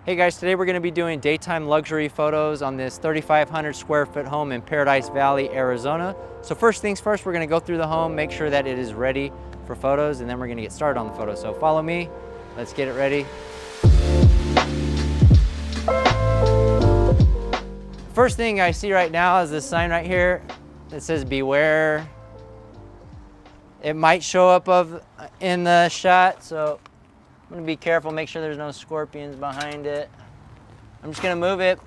Hey guys, today we're going to be doing daytime luxury photos on this 3,500 square foot home in Paradise Valley, Arizona. So first things first, we're going to go through the home, make sure that it is ready for photos, and then we're going to get started on the photos. So follow me, let's get it ready. First thing I see right now is this sign right here that says beware. It might show up in the shot, so I'm gonna be careful, make sure there's no scorpions behind it. I'm just gonna move it.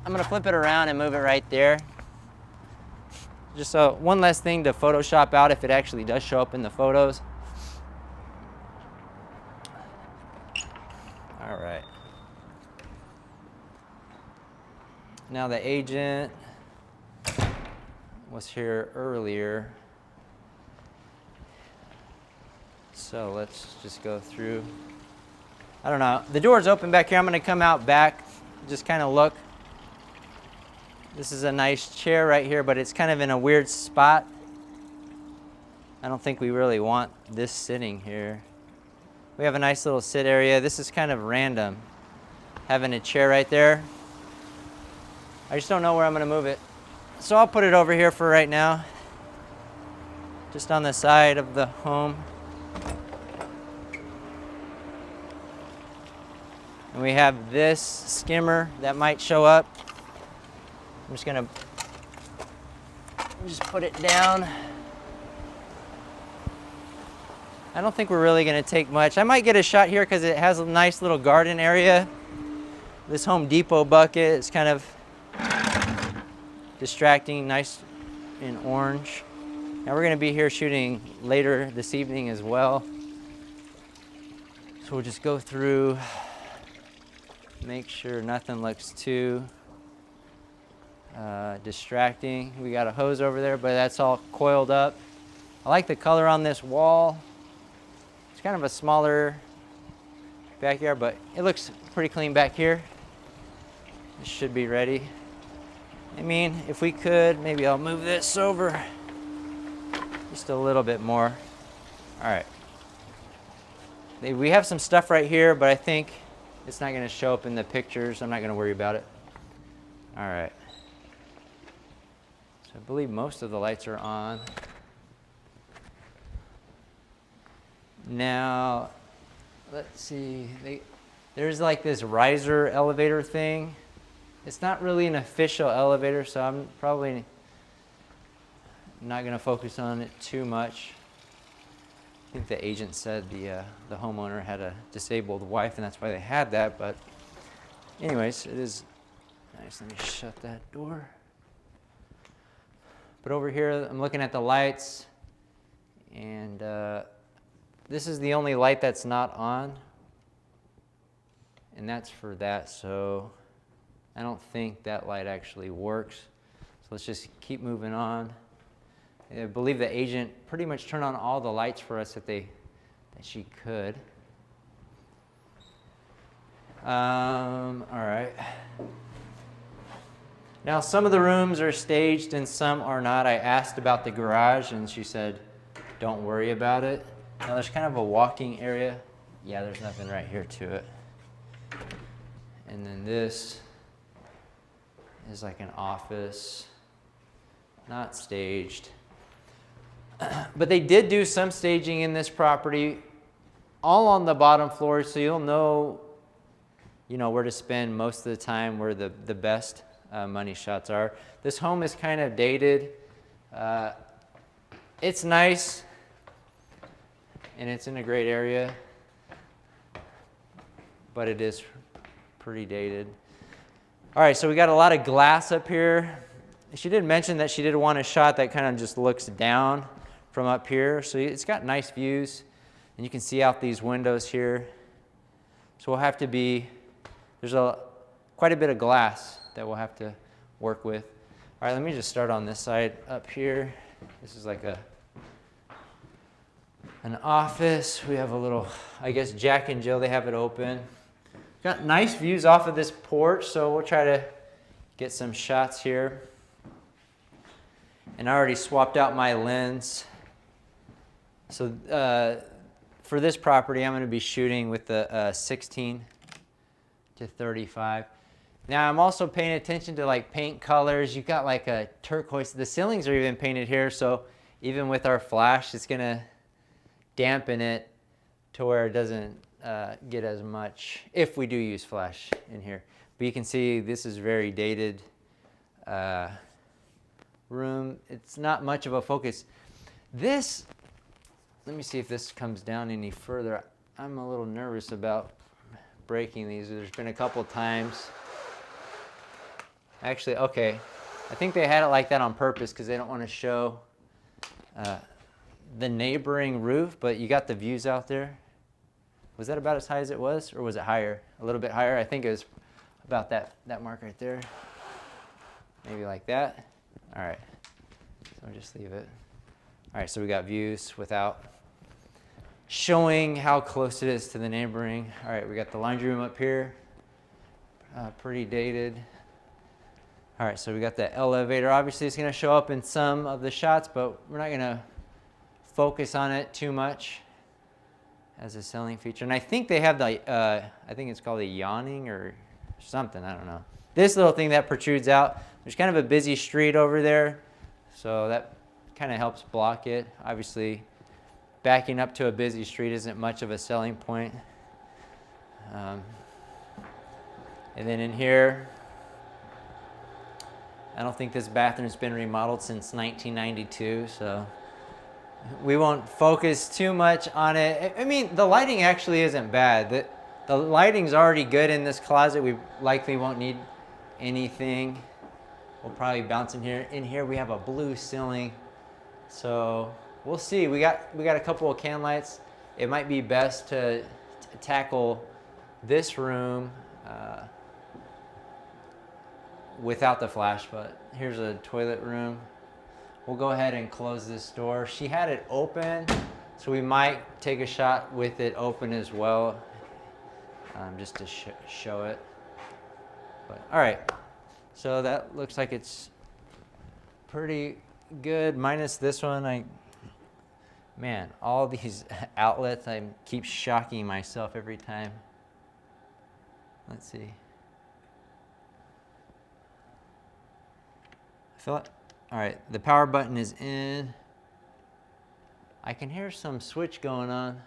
I'm gonna flip it around and move it right there. Just so one less thing to Photoshop out if it actually does show up in the photos. All right. Now the agent was here earlier. So let's just go through. I don't know. The door's open back here. I'm going to come out back, just kind of look. This is a nice chair right here, but it's kind of in a weird spot. I don't think we really want this sitting here. We have a nice little sit area. This is kind of random, having a chair right there. I just don't know where I'm going to move it. So I'll put it over here for right now, just on the side of the home. And we have this skimmer that might show up. I'm just gonna put it down. I don't think we're really gonna take much. I might get a shot here because it has a nice little garden area. This Home Depot bucket is kind of distracting, nice in orange. Now we're gonna be here shooting later this evening as well. So we'll just go through, make sure nothing looks too distracting. We got a hose over there, but that's all coiled up. I like the color on this wall. It's kind of a smaller backyard, but it looks pretty clean back here. This should be ready. I mean, if we could, maybe I'll move this over just a little bit more. All right. We have some stuff right here, but I think it's not going to show up in the pictures. I'm not going to worry about it. All right. So I believe most of the lights are on. Now, let's see. There's like this riser elevator thing. It's not really an official elevator, so I'm probably not going to focus on it too much. I think the agent said the homeowner had a disabled wife, and that's why they had that. But anyways, it is nice. Let me shut that door. But over here, I'm looking at the lights, and this is the only light that's not on, and that's for that. So I don't think that light actually works. So let's just keep moving on. I believe the agent pretty much turned on all the lights for us that she could. All right. Now some of the rooms are staged and some are not. I asked about the garage and she said, don't worry about it. Now there's kind of a walking area. Yeah, there's nothing right here to it. And then this is like an office, not staged. But they did do some staging in this property, all on the bottom floor, so you'll know, where to spend most of the time, where the best money shots are. This home is kind of dated. It's nice, and it's in a great area, but it is pretty dated. All right, so we got a lot of glass up here. She did mention that she did want a shot that kind of just looks down from up here. So it's got nice views, and you can see out these windows here. So we'll have to there's quite a bit of glass that we'll have to work with. All right, let me just start on this side up here. This is like an office. We have a little, I guess Jack and Jill, they have it open. Got nice views off of this porch, so we'll try to get some shots here. And I already swapped out my lens. So for this property, I'm going to be shooting with the 16 to 35. Now I'm also paying attention to like paint colors. You've got like a turquoise. The ceilings are even painted here, so even with our flash, it's gonna dampen it to where it doesn't get as much if we do use flash in here. But you can see this is very dated room. It's not much of a focus. This, let me see if this comes down any further. I'm a little nervous about breaking these. There's been a couple times. Actually, okay, I think they had it like that on purpose because they don't want to show the neighboring roof, but you got the views out there. Was that about as high as it was, or was it higher? A little bit higher? I think it was about that mark right there. Maybe like that. All right, so I'll just leave it. All right, so we got views without showing how close it is to the neighboring. All right, we got the laundry room up here, pretty dated. All right, so we got the elevator. Obviously, it's going to show up in some of the shots, but we're not going to focus on it too much as a selling feature. And I think they have the, I think it's called a yawning or something. I don't know. This little thing that protrudes out. There's kind of a busy street over there, so that kind of helps block it. Obviously, backing up to a busy street isn't much of a selling point. And then in here, I don't think this bathroom's been remodeled since 1992, so we won't focus too much on it. I mean, the lighting actually isn't bad. The lighting's already good in this closet. We likely won't need anything. We'll probably bounce in here. In here, we have a blue ceiling, so we'll see. We got a couple of can lights. It might be best to tackle this room without the flash, but here's a toilet room. We'll go ahead and close this door. She had it open, so we might take a shot with it open as well, just to show it. But all right, so that looks like it's pretty good, minus this one. Man, all these outlets, I keep shocking myself every time. Let's see. All right, the power button is in. I can hear some switch going on.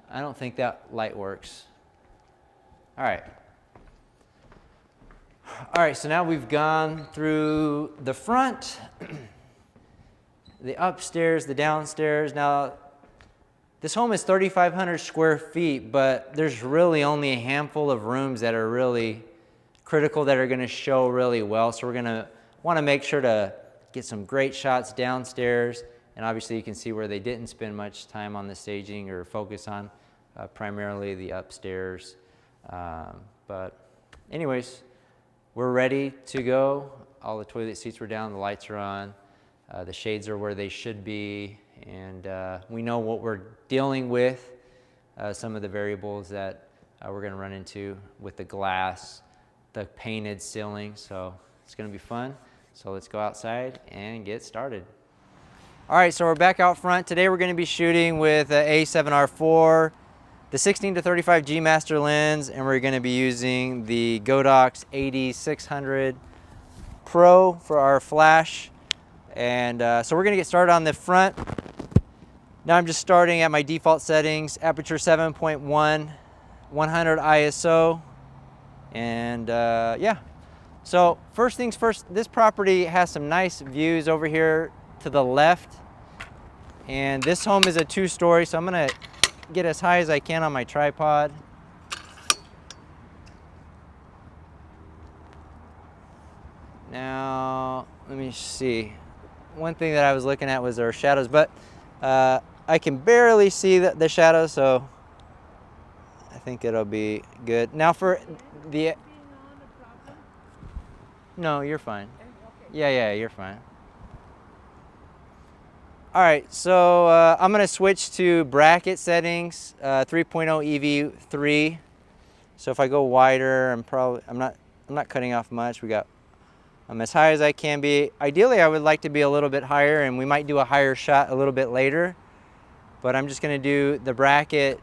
I don't think that light works. All right. All right, so now we've gone through the front, the upstairs, the downstairs. Now, this home is 3,500 square feet, but there's really only a handful of rooms that are really critical that are going to show really well. So we're going to want to make sure to get some great shots downstairs. And obviously you can see where they didn't spend much time on the staging or focus on primarily the upstairs. But anyways, we're ready to go. All the toilet seats were down, the lights are on, the shades are where they should be, and we know what we're dealing with, some of the variables that we're going to run into with the glass, the painted ceiling, so it's going to be fun. So let's go outside and get started. All right, so we're back out front. Today we're going to be shooting with A7R4, the 16-35 G Master lens, and we're going to be using the Godox AD600 Pro for our flash. And so we're going to get started on the front. Now I'm just starting at my default settings, aperture 7.1, 100 ISO. And yeah, so first things first, this property has some nice views over here to the left. And this home is a 2-story, so I'm gonna get as high as I can on my tripod. Now, let me see. One thing that I was looking at was our shadows, but I can barely see the shadows, so I think it'll be good. Now for the... No, you're fine. Yeah, you're fine. All right, so I'm gonna switch to bracket settings, 3.0 EV3. So if I go wider, I'm not cutting off much. I'm as high as I can be. Ideally, I would like to be a little bit higher, and we might do a higher shot a little bit later. But I'm just gonna do the bracket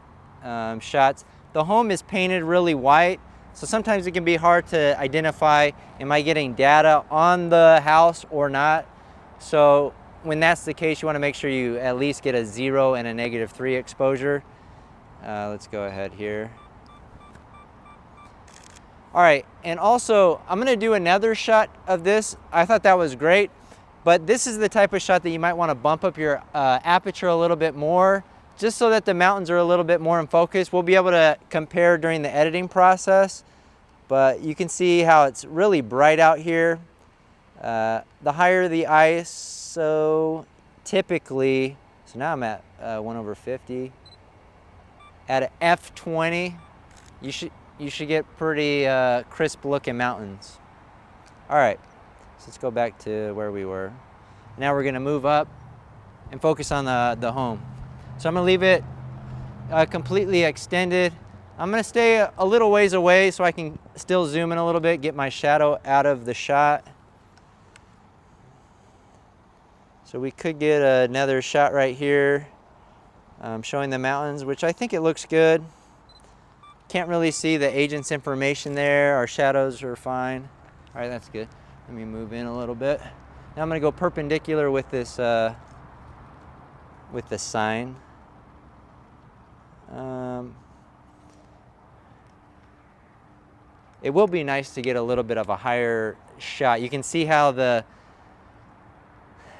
shots. the home is painted really white, so sometimes it can be hard to identify, am I getting data on the house or not? So when that's the case, you want to make sure you at least get a 0 and a -3 exposure. Let's go ahead here. All right, and also I'm gonna do another shot of this. I thought that was great, but this is the type of shot that you might want to bump up your aperture a little bit more, just so that the mountains are a little bit more in focus. We'll be able to compare during the editing process, but you can see how it's really bright out here. The higher the ISO, typically, so now I'm at 1/50. At an f20, you should get pretty crisp looking mountains. All right, so let's go back to where we were. Now we're gonna move up and focus on the home. So I'm gonna leave it completely extended. I'm gonna stay a little ways away so I can still zoom in a little bit, get my shadow out of the shot. So we could get another shot right here showing the mountains, which I think it looks good. Can't really see the agent's information there. Our shadows are fine. All right, that's good. Let me move in a little bit. Now I'm gonna go perpendicular with this sign. It will be nice to get a little bit of a higher shot. You can see how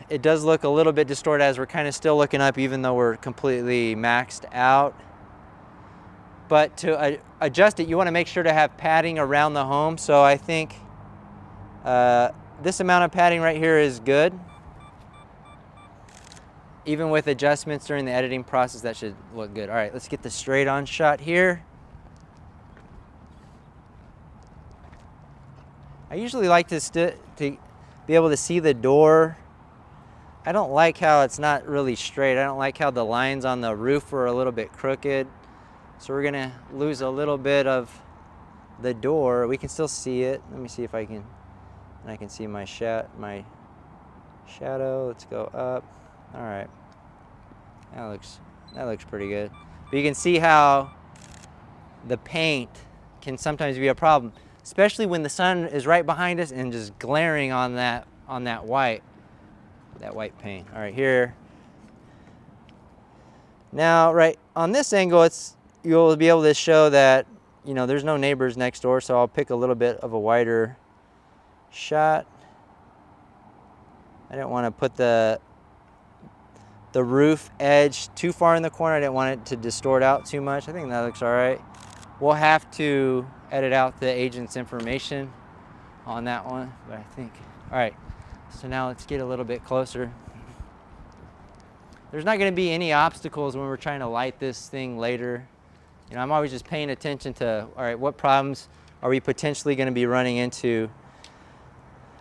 it does look a little bit distorted as we're kind of still looking up, even though we're completely maxed out. But to adjust it, you want to make sure to have padding around the home. So I think this amount of padding right here is good. Even with adjustments during the editing process, that should look good. All right, let's get the straight on shot here. I usually like to be able to see the door. I don't like how it's not really straight. I don't like how the lines on the roof are a little bit crooked. So we're gonna lose a little bit of the door. We can still see it. Let me see if I can see my shadow. Let's go up. All right, that looks pretty good. But you can see how the paint can sometimes be a problem, especially when the sun is right behind us and just glaring on that white paint. All right, here. Now, right on this angle, you'll be able to show that, you know, there's no neighbors next door, so I'll pick a little bit of a wider shot. I didn't want to put the roof edge too far in the corner. I didn't want it to distort out too much. I think that looks all right. We'll have to edit out the agent's information on that one, but I think, all right. So now let's get a little bit closer. There's not going to be any obstacles when we're trying to light this thing later. You know, I'm always just paying attention to, all right, what problems are we potentially going to be running into?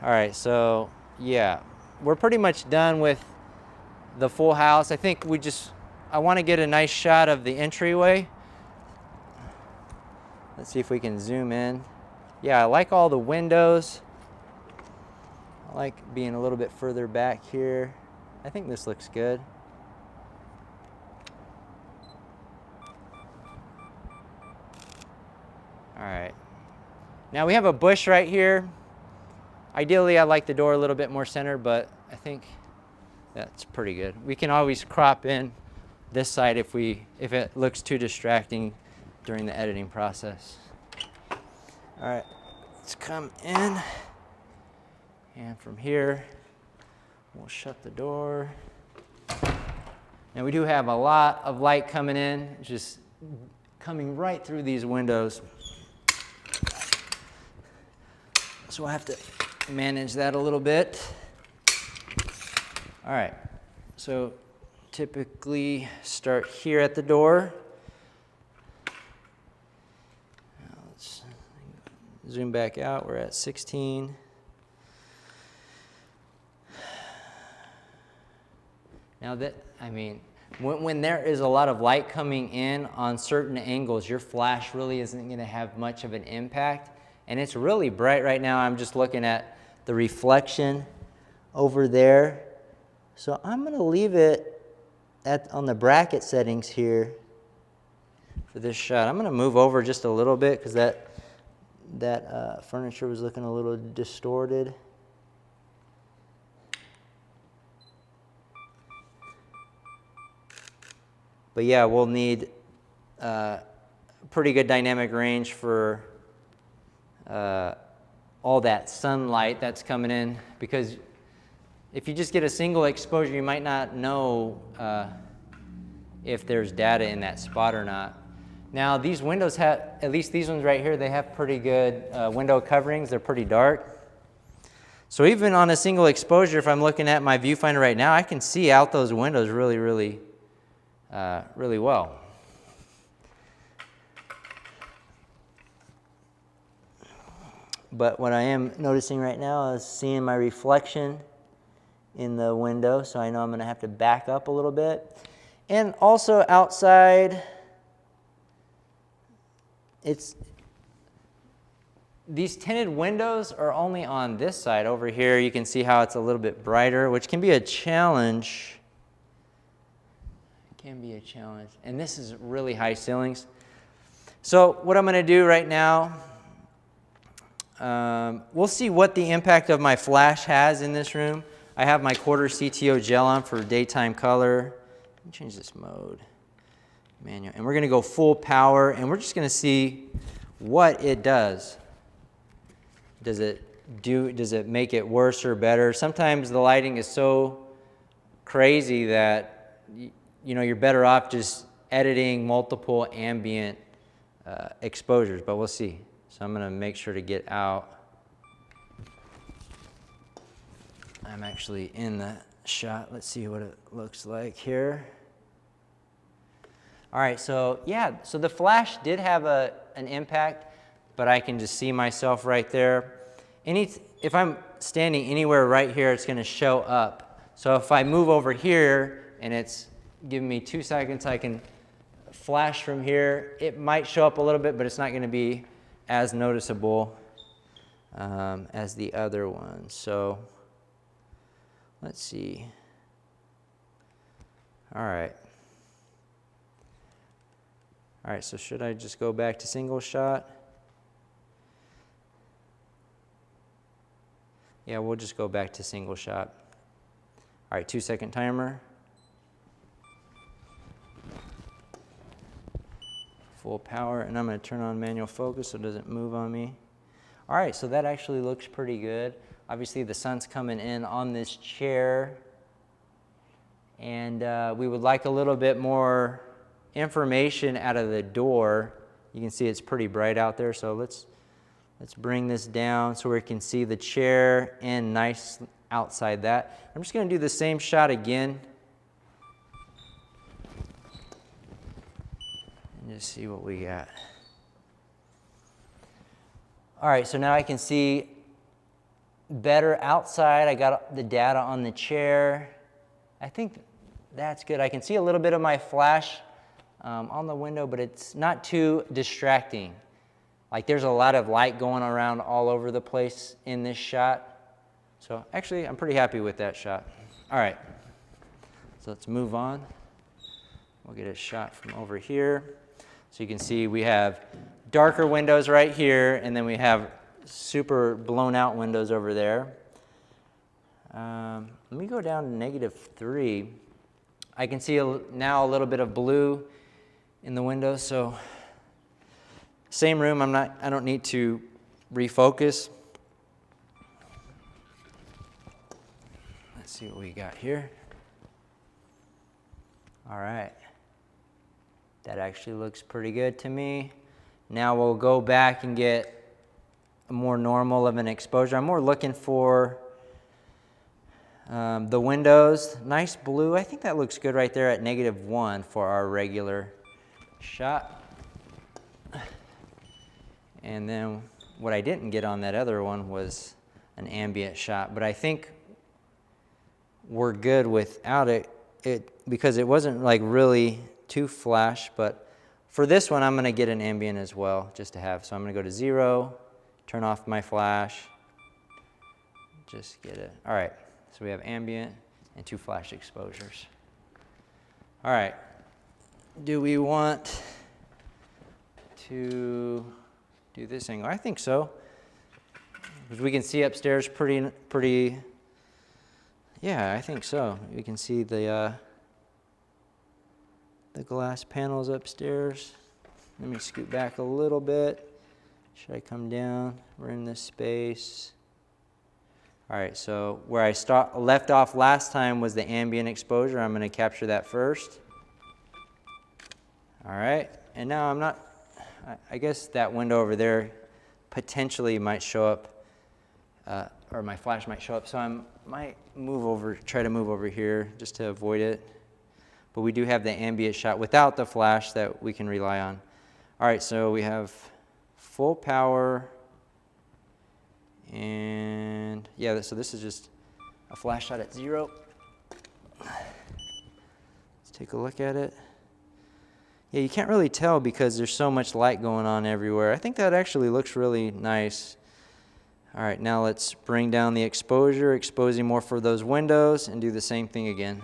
All right, so yeah, we're pretty much done with the full house. I think I want to get a nice shot of the entryway. Let's see if we can zoom in. Yeah, I like all the windows. I like being a little bit further back here. I think this looks good. All right. Now we have a bush right here. Ideally, I like the door a little bit more centered, but I think that's pretty good. We can always crop in this side if it looks too distracting during the editing process. All right, let's come in. And from here, we'll shut the door. Now we do have a lot of light coming in, just coming right through these windows. So we'll have to manage that a little bit. All right, so typically start here at the door. Now let's zoom back out, we're at 16. Now when there is a lot of light coming in on certain angles, your flash really isn't going to have much of an impact. And it's really bright right now. I'm just looking at the reflection over there. So I'm going to leave it on the bracket settings here. for this shot. I'm going to move over just a little bit because that furniture was looking a little distorted. But yeah, we'll need pretty good dynamic range for all that sunlight that's coming in, because if you just get a single exposure, you might not know if there's data in that spot or not. Now these windows have, at least these ones right here, they have pretty good window coverings. They're pretty dark. So even on a single exposure, if I'm looking at my viewfinder right now, I can see out those windows really, really well. But what I am noticing right now is seeing my reflection in the window, so I know I'm going to have to back up a little bit. And also outside, these tinted windows are only on this side. Over here you can see how it's a little bit brighter, which can be a challenge. And this is really high ceilings. So what I'm going to do right now, we'll see what the impact of my flash has in this room. I have my quarter CTO gel on for daytime color. Let me change this mode, manual. And we're going to go full power, and we're just going to see what it does. Does it make it worse or better? Sometimes the lighting is so crazy that you're better off just editing multiple ambient exposures, but we'll see. So I'm going to make sure to get out. I'm actually in the shot. Let's see what it looks like here. All right, so yeah, so the flash did have an impact, but I can just see myself right there. If I'm standing anywhere right here, it's going to show up. So if I move over here and it's giving me 2 seconds, I can flash from here. It might show up a little bit, but it's not going to be as noticeable as the other one. So let's see. All right, so should I just go back to single shot? Yeah, we'll just go back to single shot. All right, 2-second timer. Full power, and I'm going to turn on manual focus so it doesn't move on me. All right, so that actually looks pretty good. Obviously the sun's coming in on this chair, and we would like a little bit more information out of the door. You can see it's pretty bright out there, so let's bring this down so we can see the chair and nice outside that. I'm just going to do the same shot again. Just see what we got. All right, so now I can see better outside. I got the data on the chair. I think that's good. I can see a little bit of my flash on the window, but it's not too distracting. Like there's a lot of light going around all over the place in this shot. So actually, I'm pretty happy with that shot. All right, so let's move on. We'll get a shot from over here. So you can see we have darker windows right here, and then we have super blown out windows over there. Let me go down to -3. I can see now a little bit of blue in the windows, so same room, I don't need to refocus. Let's see what we got here. All right. That actually looks pretty good to me. Now we'll go back and get a more normal of an exposure. I'm more looking for the windows. Nice blue. I think that looks good right there at -1 for our regular shot. And then what I didn't get on that other one was an ambient shot, but I think we're good without it because it wasn't like really too flash, but for this one I'm going to get an ambient as well just to have. So I'm going to go to 0, turn off my flash, just get it. All right, so we have ambient and 2 flash exposures. All right, do we want to do this angle? I think so. Because we can see upstairs pretty, yeah, I think so. You can see the glass panels upstairs. Let me scoot back a little bit. Should I come down? We're in this space. All right, so where I left off last time was the ambient exposure. I'm going to capture that first. All right, and now I guess that window over there potentially might show up, or my flash might show up, so I might try to move over here just to avoid it. But we do have the ambient shot without the flash that we can rely on. All right, so we have full power, and yeah, so this is just a flash shot at 0. Let's take a look at it. Yeah, you can't really tell because there's so much light going on everywhere. I think that actually looks really nice. All right, now let's bring down the exposure, exposing more for those windows, and do the same thing again.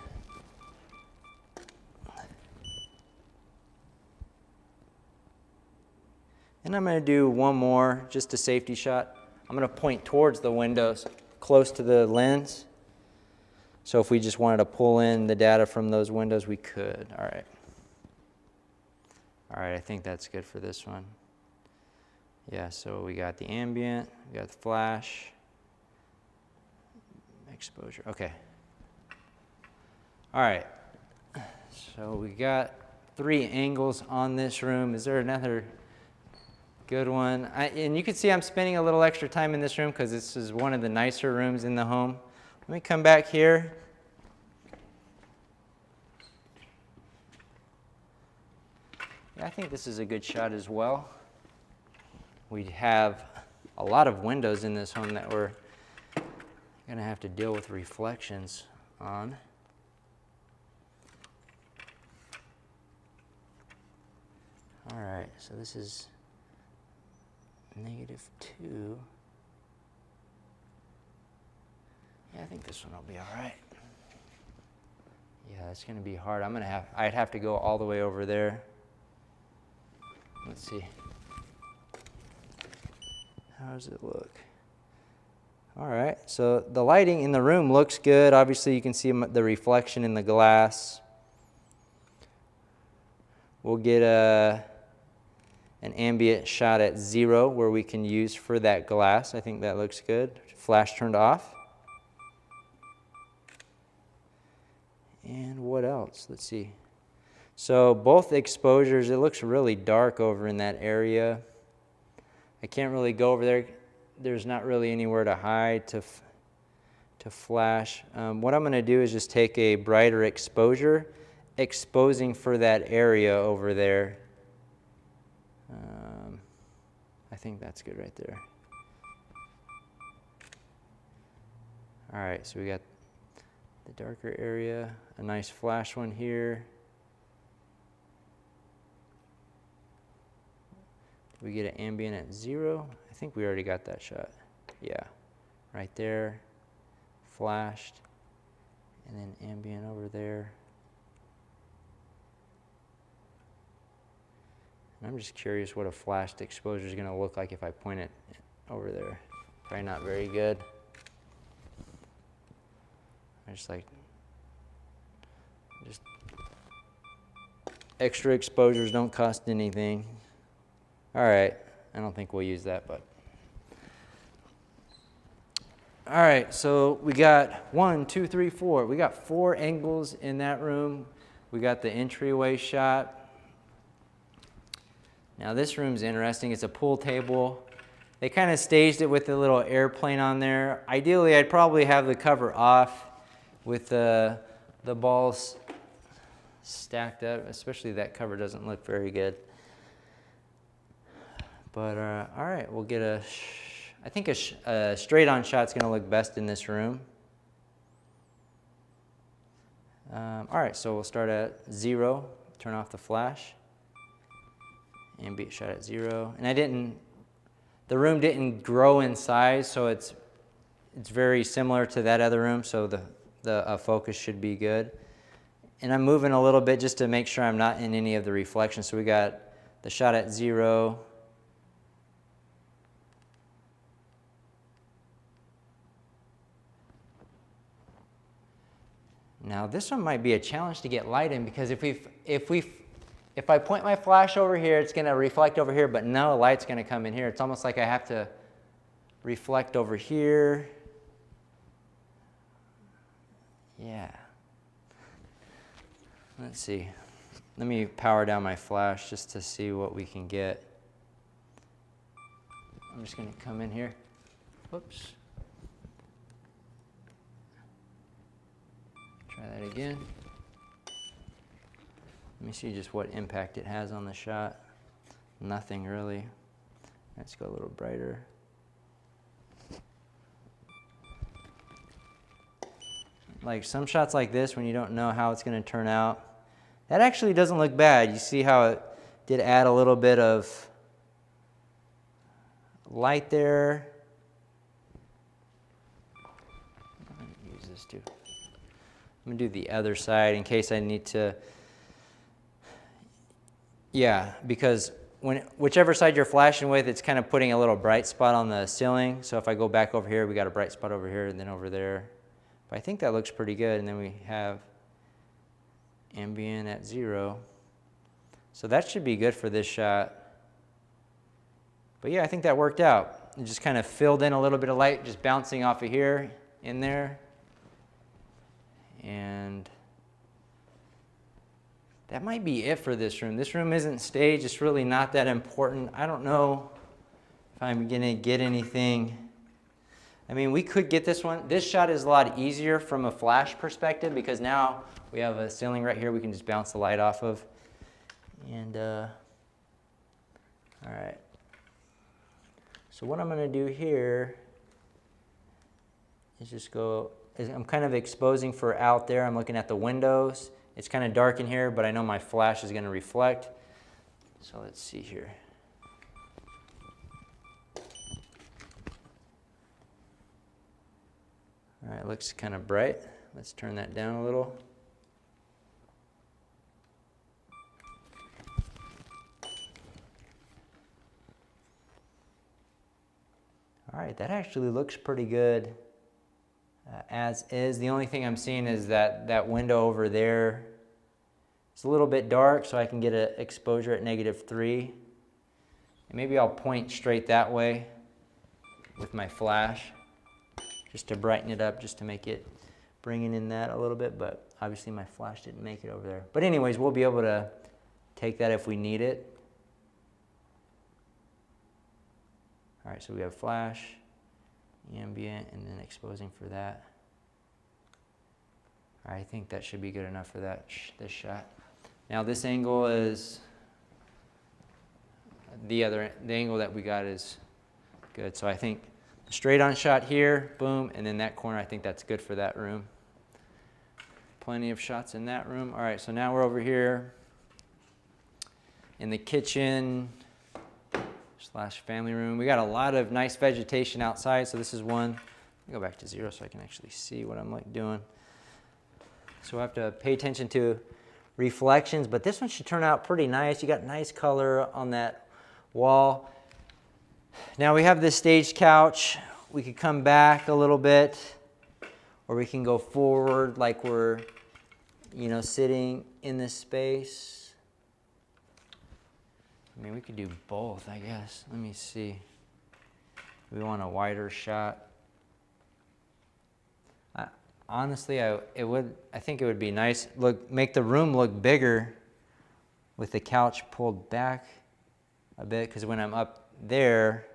And I'm going to do one more, just a safety shot. I'm going to point towards the windows, close to the lens. So if we just wanted to pull in the data from those windows, we could. All right. All right, I think that's good for this one. Yeah, so we got the ambient, we got the flash, exposure. Okay. All right. So we got 3 angles on this room. Is there another good one? And you can see I'm spending a little extra time in this room because this is one of the nicer rooms in the home. Let me come back here. Yeah, I think this is a good shot as well. We have a lot of windows in this home that we're going to have to deal with reflections on. All right, so this is -2. Yeah, I think this one will be all right. Yeah, it's going to be hard. I'd have to go all the way over there. Let's see. How does it look? All right, so the lighting in the room looks good. Obviously, you can see the reflection in the glass. We'll get an ambient shot at 0 where we can use for that glass. I think that looks good. Flash turned off. And what else? Let's see. So both exposures, it looks really dark over in that area. I can't really go over there. There's not really anywhere to hide to flash. What I'm going to do is just take a brighter exposure, exposing for that area over there. I think that's good right there. All right, so we got the darker area, a nice flash one here. We get an ambient at 0. I think we already got that shot. Yeah, right there, flashed, and then ambient over there. And I'm just curious what a flashed exposure is going to look like if I point it over there. Probably not very good. Just extra exposures don't cost anything. All right, I don't think we'll use that, but. All right, so we got 1, 2, 3, 4. We got 4 angles in that room. We got the entryway shot. Now this room's interesting. It's a pool table. They kind of staged it with a little airplane on there. Ideally, I'd probably have the cover off with the balls stacked up, especially that cover doesn't look very good. But all right, we'll get I think a straight-on shot's going to look best in this room. All right, so we'll start at 0, turn off the flash, ambient shot at 0. And the room didn't grow in size, so it's very similar to that other room, so the focus should be good. And I'm moving a little bit just to make sure I'm not in any of the reflections. So we got the shot at 0. Now this one might be a challenge to get light in, because if I point my flash over here, it's going to reflect over here, but no light's going to come in here. It's almost like I have to reflect over here. Yeah. Let's see. Let me power down my flash just to see what we can get. I'm just going to come in here. Whoops. Try that again. Let me see just what impact it has on the shot. Nothing really. Let's go a little brighter. Like some shots like this, when you don't know how it's going to turn out, that actually doesn't look bad. You see how it did add a little bit of light there. I'm going to use this too. I'm going to do the other side in case I need to. Yeah, because whichever side you're flashing with, it's kind of putting a little bright spot on the ceiling. So if I go back over here, we got a bright spot over here and then over there. But I think that looks pretty good. And then we have ambient at 0. So that should be good for this shot. But yeah, I think that worked out. It just kind of filled in a little bit of light, just bouncing off of here, in there. And that might be it for this room. This room isn't staged. It's really not that important. I don't know if I'm going to get anything. I mean, we could get this one. This shot is a lot easier from a flash perspective because now we have a ceiling right here we can just bounce the light off of. And, all right. So what I'm going to do here is just go, I'm kind of exposing for out there. I'm looking at the windows. It's kind of dark in here, but I know my flash is going to reflect. So let's see here. All right, it looks kind of bright. Let's turn that down a little. All right, that actually looks pretty good as is. The only thing I'm seeing is that window over there. It's a little bit dark, so I can get an exposure at -3. And maybe I'll point straight that way with my flash, just to brighten it up, just to make it, bringing in that a little bit, but obviously my flash didn't make it over there. But anyways, we'll be able to take that if we need it. All right, so we have flash, ambient, and then exposing for that. All right, I think that should be good enough for that this shot. Now this angle is, the angle that we got is good. So I think straight on shot here, boom, and then that corner, I think that's good for that room. Plenty of shots in that room. All right, so now we're over here in the kitchen / family room. We got a lot of nice vegetation outside, so this is one. Let me go back to 0 so I can actually see what I'm like doing. So I have to pay attention to reflections, but this one should turn out pretty nice. You got nice color on that wall. Now we have this stage couch. We could come back a little bit, or we can go forward like we're, sitting in this space. I mean, we could do both, I guess. Let me see. We want a wider shot. Honestly, I think it would be nice. Make the room look bigger with the couch pulled back a bit, because when I'm up there,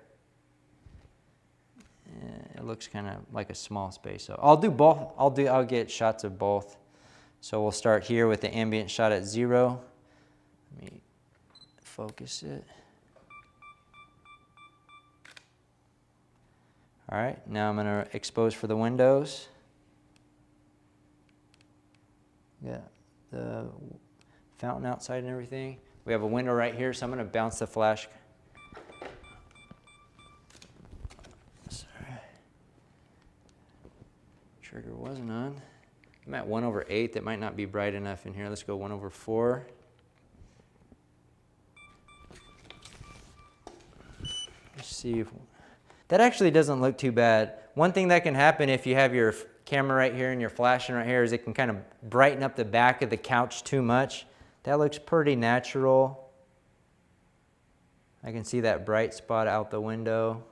it looks kind of like a small space. So I'll do both. I'll get shots of both. So we'll start here with the ambient shot at 0. Let me focus it. All right, now I'm going to expose for the windows. Yeah, the fountain outside and everything. We have a window right here, so I'm going to bounce the flash. Sorry. Trigger wasn't on. I'm at 1/8. That might not be bright enough in here. Let's go 1/4. see if that actually doesn't look too bad. One thing that can happen if you have your camera right here and you're flashing right here is it can kind of brighten up the back of the couch too much. That looks pretty natural. I can see that bright spot out the window,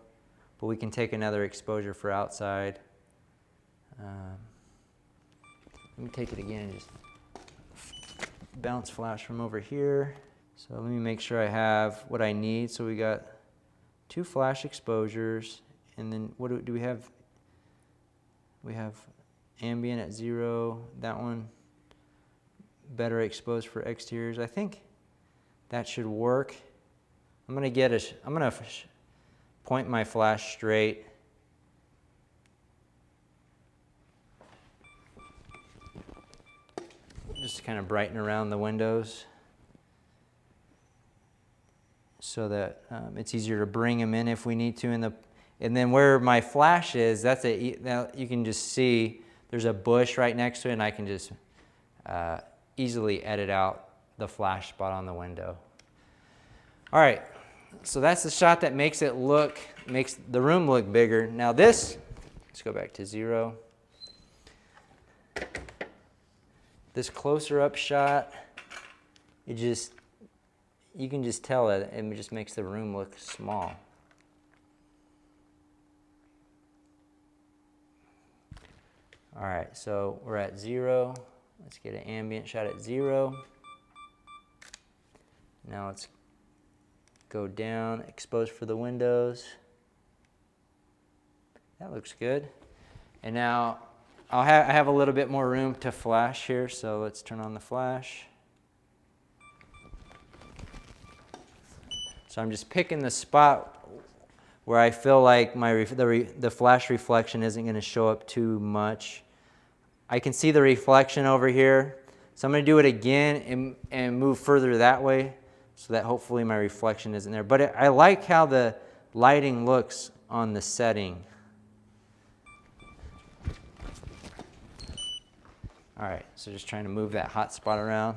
but we can take another exposure for outside. Let me take it again and just bounce flash from over here. So let me make sure I have what I need. So we got 2 flash exposures, and then what do we have? We have ambient at 0. That one better exposed for exteriors. I think that should work. I'm gonna point my flash straight. Just kind of brighten around the windows so that it's easier to bring them in if we need to. And then where my flash is, now you can just see there's a bush right next to it, and I can just easily edit out the flash spot on the window. All right, so that's the shot that makes the room look bigger. Now let's go back to 0. This closer up shot, you can just tell it just makes the room look small. All right, so we're at 0. Let's get an ambient shot at 0. Now let's go down, expose for the windows. That looks good. And now I have a little bit more room to flash here, so let's turn on the flash. So I'm just picking the spot where I feel like the flash reflection isn't going to show up too much. I can see the reflection over here, so I'm going to do it again and move further that way so that hopefully my reflection isn't there. But I like how the lighting looks on the setting. All right, so just trying to move that hot spot around.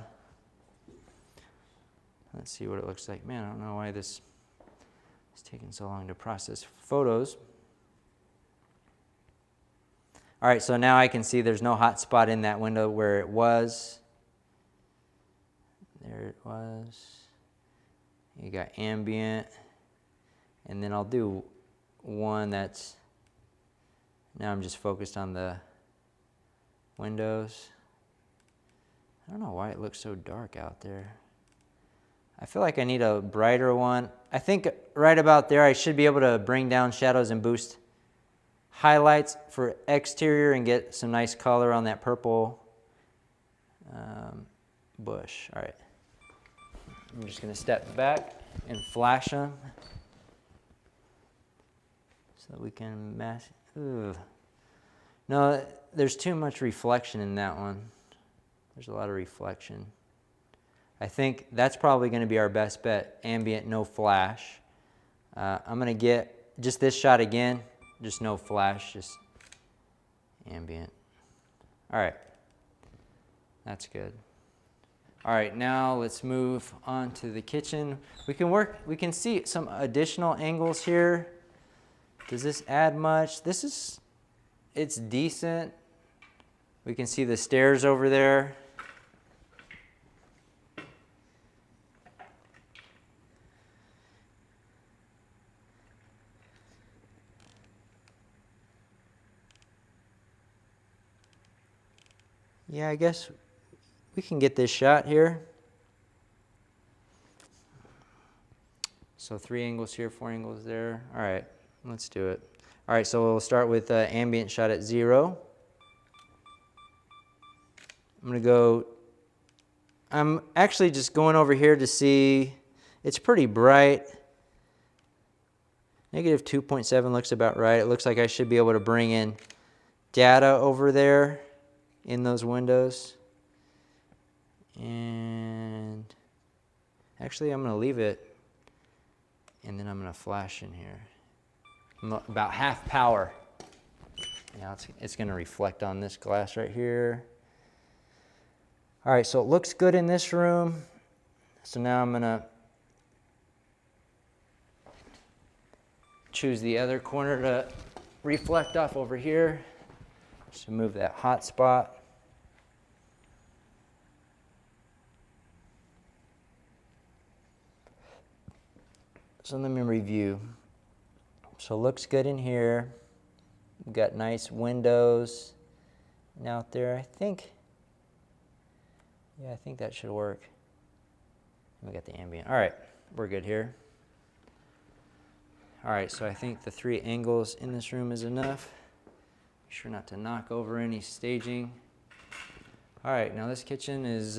Let's see what it looks like. Man, I don't know why this is taking so long to process photos. All right, so now I can see there's no hot spot in that window where it was. There it was. You got ambient. And then I'll do one that's, now I'm just focused on the windows. I don't know why it looks so dark out there. I feel like I need a brighter one. I think right about there I should be able to bring down shadows and boost highlights for exterior and get some nice color on that purple bush. All right, I'm just going to step back and flash them so that we can mask. Ugh. No, there's too much reflection in that one. There's a lot of reflection. I think that's probably going to be our best bet. Ambient, no flash. I'm going to get just this shot again. Just no flash, just ambient. All right, that's good. All right, now let's move on to the kitchen. We can see some additional angles here. Does this add much? It's decent. We can see the stairs over there. Yeah, I guess we can get this shot here. So 3 angles here, 4 angles there. All right, let's do it. All right, so we'll start with ambient shot at 0. I'm actually just going over here to see, it's pretty bright. Negative 2.7 looks about right. It looks like I should be able to bring in data over there in those windows. And actually I'm going to leave it, and then I'm going to flash in here. About half power. Now it's going to reflect on this glass right here. All right, so it looks good in this room. So now I'm going to choose the other corner to reflect off over here. Just to move that hot spot. So let me review. So it looks good in here. We've got nice windows and out there. I think that should work. We got the ambient. All right, we're good here. All right, so I think the 3 angles in this room is enough. Be sure not to knock over any staging. All right, now this kitchen is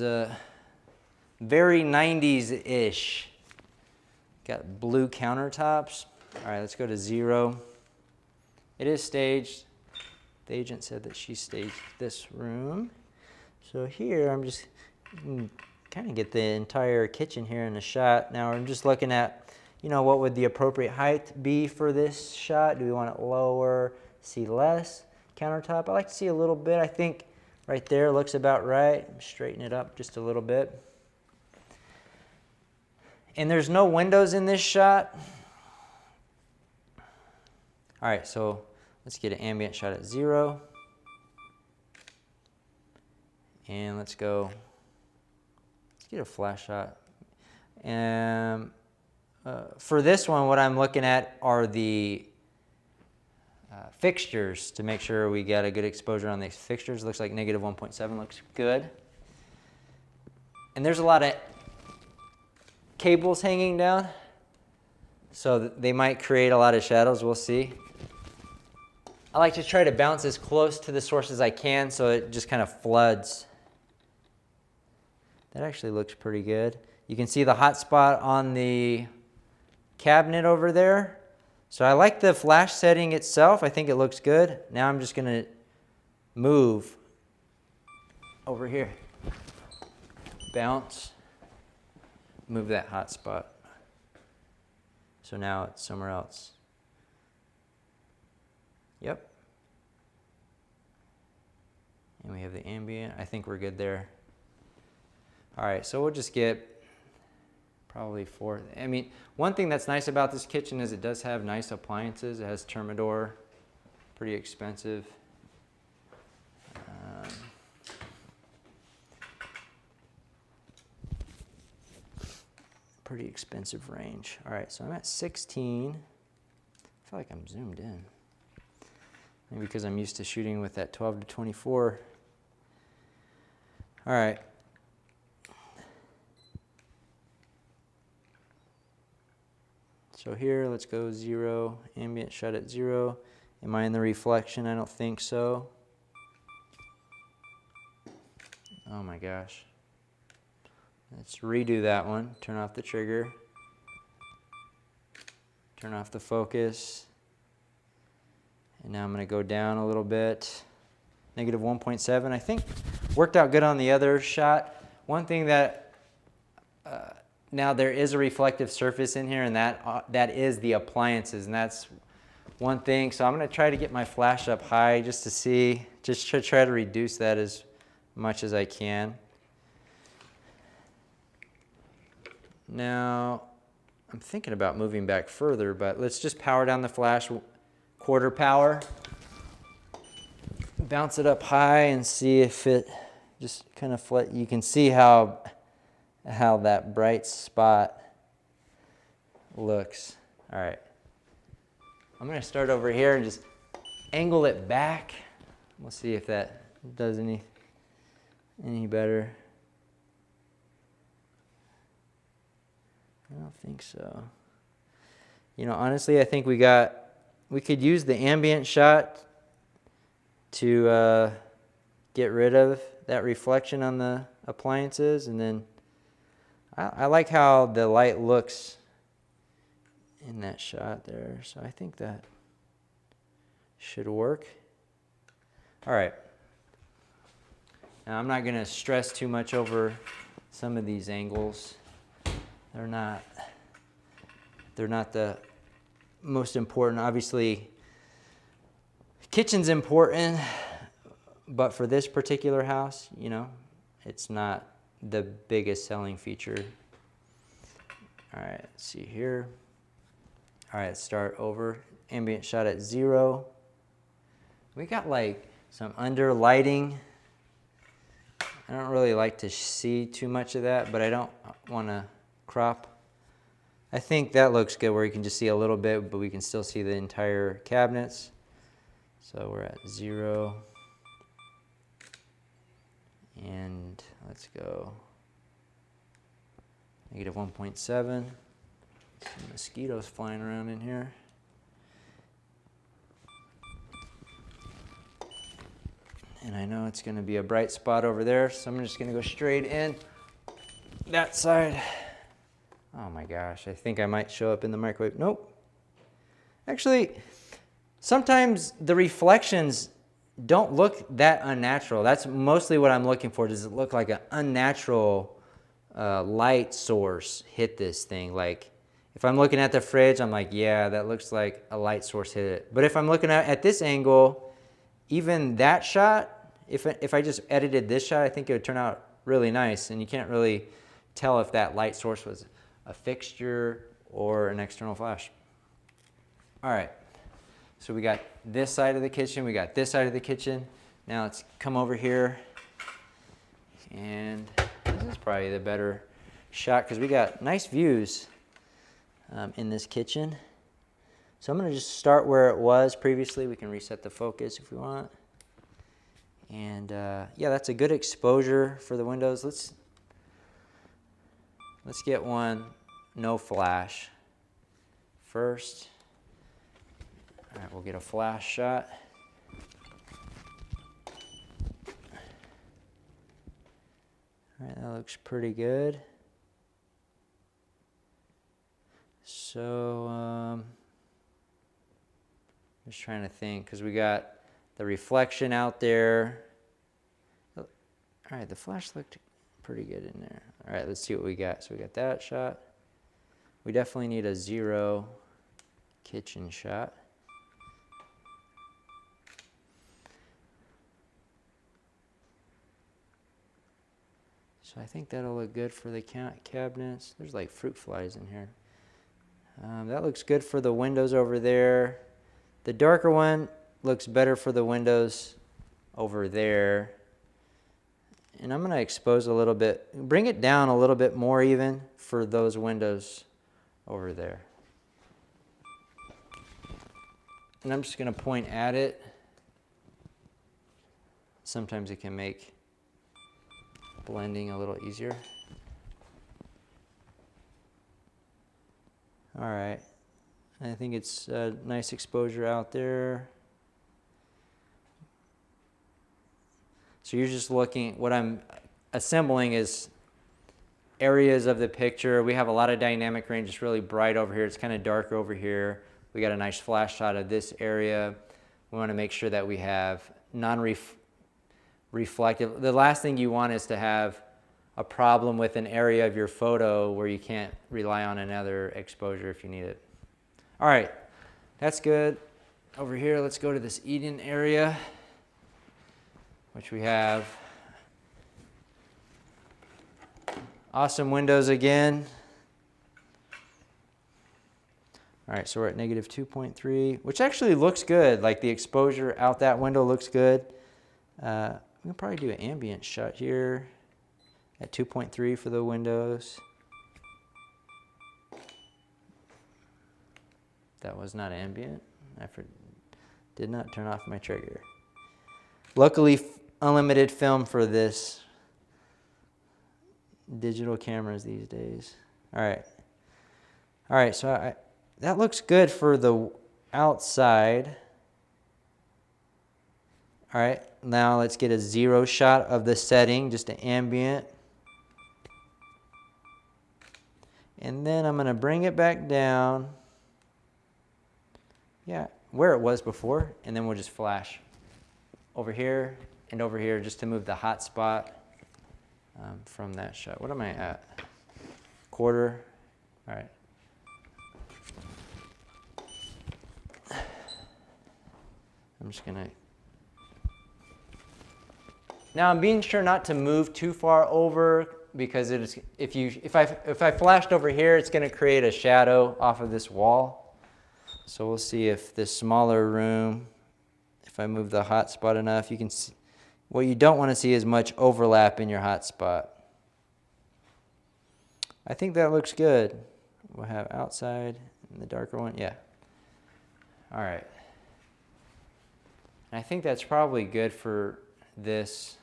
very 90s-ish. Got blue countertops. All right, let's go to 0. It is staged. The agent said that she staged this room. So here, I'm just kind of get the entire kitchen here in a shot. Now I'm just looking at, what would the appropriate height be for this shot? Do we want it lower, see less countertop? I like to see a little bit. I think right there looks about right. Straighten it up just a little bit. And there's no windows in this shot. All right, so let's get an ambient shot at 0. And let's get a flash shot. And for this one, what I'm looking at are the fixtures to make sure we get a good exposure on these fixtures. Looks like negative 1.7 looks good. And there's a lot of cables hanging down, so they might create a lot of shadows. We'll see. I like to try to bounce as close to the source as I can so it just kind of floods. That actually looks pretty good. You can see the hot spot on the cabinet over there. So I like the flash setting itself. I think it looks good. Now I'm just going to move over here. Bounce. Move that hot spot. So now it's somewhere else. Yep. And we have the ambient. I think we're good there. All right, so we'll just get probably 4. I mean, one thing that's nice about this kitchen is it does have nice appliances. It has Thermador, pretty expensive. Pretty expensive range. All right, so I'm at 16. I feel like I'm zoomed in. Maybe because I'm used to shooting with that 12 to 24. All right. So here, let's go 0, ambient shut at 0. Am I in the reflection? I don't think so. Oh my gosh. Let's redo that one. Turn off the trigger. Turn off the focus. And now I'm going to go down a little bit. Negative 1.7. I think worked out good on the other shot. One thing that now there is a reflective surface in here, and that is the appliances, and that's one thing. So I'm going to try to get my flash up high just to see, just to try to reduce that as much as I can. Now, I'm thinking about moving back further, but let's just power down the flash, quarter power. Bounce it up high and see if it just kind of flat. You can see how that bright spot looks. All right. I'm going to start over here and just angle it back. We'll see if that does any better. I don't think so. Honestly, I think we could use the ambient shot to get rid of that reflection on the appliances, and then I like how the light looks in that shot there, so I think that should work. All right. Now I'm not going to stress too much over some of these angles. They're not the most important. Obviously, kitchen's important, but for this particular house, it's not the biggest selling feature. All right, let's see here. All right, start over. ambient shot at 0. We got like some under lighting. I don't really like to see too much of that, but I don't want to crop. I think that looks good where you can just see a little bit, but we can still see the entire cabinets. So we're at 0. And let's go negative 1.7. Some mosquitoes flying around in here. And I know it's going to be a bright spot over there, so I'm just going to go straight in that side. Oh my gosh, I think I might show up in the microwave. Nope. Actually, sometimes the reflections don't look that unnatural. That's mostly what I'm looking for. Does it look like an unnatural light source hit this thing? Like if I'm looking at the fridge, I'm like, yeah, that looks like a light source hit it. But if I'm looking at this angle, even that shot, if I just edited this shot, I think it would turn out really nice. And you can't really tell if that light source was a fixture or an external flash. All right, so we got this side of the kitchen, we got this side of the kitchen. Now let's come over here, and this is probably the better shot because we got nice views in this kitchen. So I'm going to just start where it was previously. We can reset the focus if we want. And yeah, that's a good exposure for the windows. Let's get one no flash first. All right, we'll get a flash shot. All right, that looks pretty good. So just trying to think, because we got the reflection out there. All right, the flash looked pretty good in there. All right, let's see what we got. So we got that shot. We definitely need a 0 kitchen shot. So I think that'll look good for the cabinets. There's like fruit flies in here. That looks good for the windows over there. The darker one looks better for the windows over there. And I'm going to expose a little bit, bring it down a little bit more even for those windows over there. And I'm just going to point at it. Sometimes it can make blending a little easier. All right. I think it's a nice exposure out there. So you're just looking, what I'm assembling is areas of the picture. We have a lot of dynamic range. It's really bright over here. It's kind of dark over here. We got a nice flash shot of this area. We want to make sure that we have non-reflective. The last thing you want is to have a problem with an area of your photo where you can't rely on another exposure if you need it. All right, that's good. Over here, let's go to this eating area, which we have awesome windows again. All right, so we're at negative 2.3, which actually looks good. Like the exposure out that window looks good. We can probably do an ambient shot here at 2.3 for the windows. That was not ambient. I did not turn off my trigger. Luckily, unlimited film for this. Digital cameras these days. All right, so that looks good for the outside. All right, now let's get a 0 shot of the setting, just an ambient. And then I'm going to bring it back down. Yeah, where it was before, and then we'll just flash over here and over here just to move the hot spot from that shot. What am I at? Quarter. All right. I'm just gonna. Now I'm being sure not to move too far over because it is. If I flashed over here, it's gonna create a shadow off of this wall. So we'll see if this smaller room, if I move the hotspot enough, you can see, what you don't want to see is much overlap in your hotspot. I think that looks good. We'll have outside and the darker one, yeah. All right. And I think that's probably good for this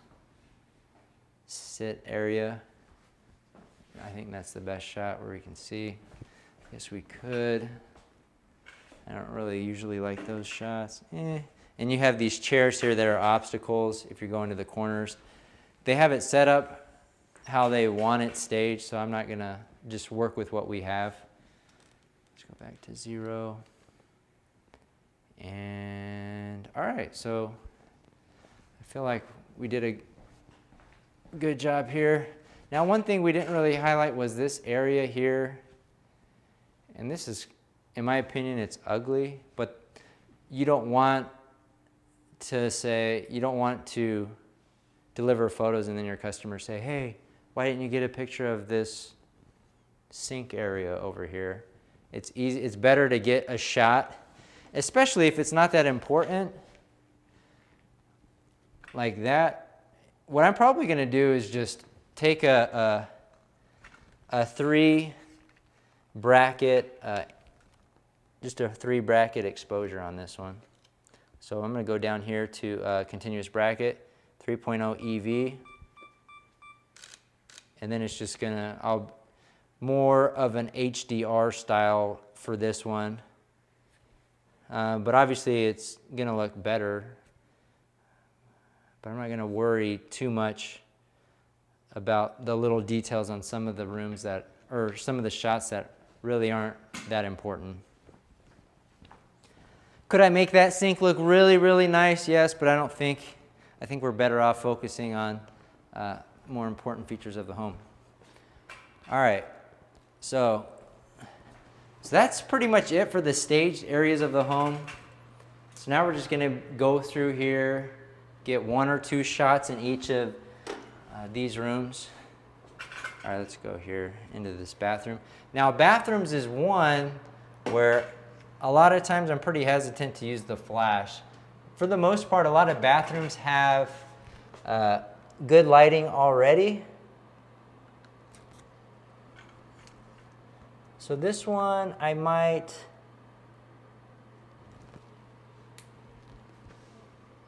sit area. I think that's the best shot where we can see. I guess we could. I don't really usually like those shots. And you have these chairs here that are obstacles if you're going to the corners. They have it set up how they want it staged, so I'm not gonna just work with what we have. Let's go back to 0. And all right, so I feel like we did a good job here. Now, one thing we didn't really highlight was this area here. And this is, in my opinion, it's ugly, but you don't want to deliver photos and then your customers say, hey, why didn't you get a picture of this sink area over here? It's easy, it's better to get a shot, especially if it's not that important, like that. What I'm probably gonna do is just take a 3 bracket, just a 3 bracket exposure on this one. So I'm gonna go down here to continuous bracket, 3.0 EV. And then it's just gonna, more of an HDR style for this one. But obviously it's gonna look better. But I'm not gonna worry too much about the little details on some of the rooms or some of the shots that really aren't that important. Could I make that sink look really, really nice? Yes, but I think we're better off focusing on more important features of the home. All right, so that's pretty much it for the staged areas of the home. So now we're just gonna go through here, get 1 or 2 shots in each of these rooms. All right, let's go here into this bathroom. Now, bathrooms is one where a lot of times I'm pretty hesitant to use the flash. For the most part, a lot of bathrooms have good lighting already. So this one, I might,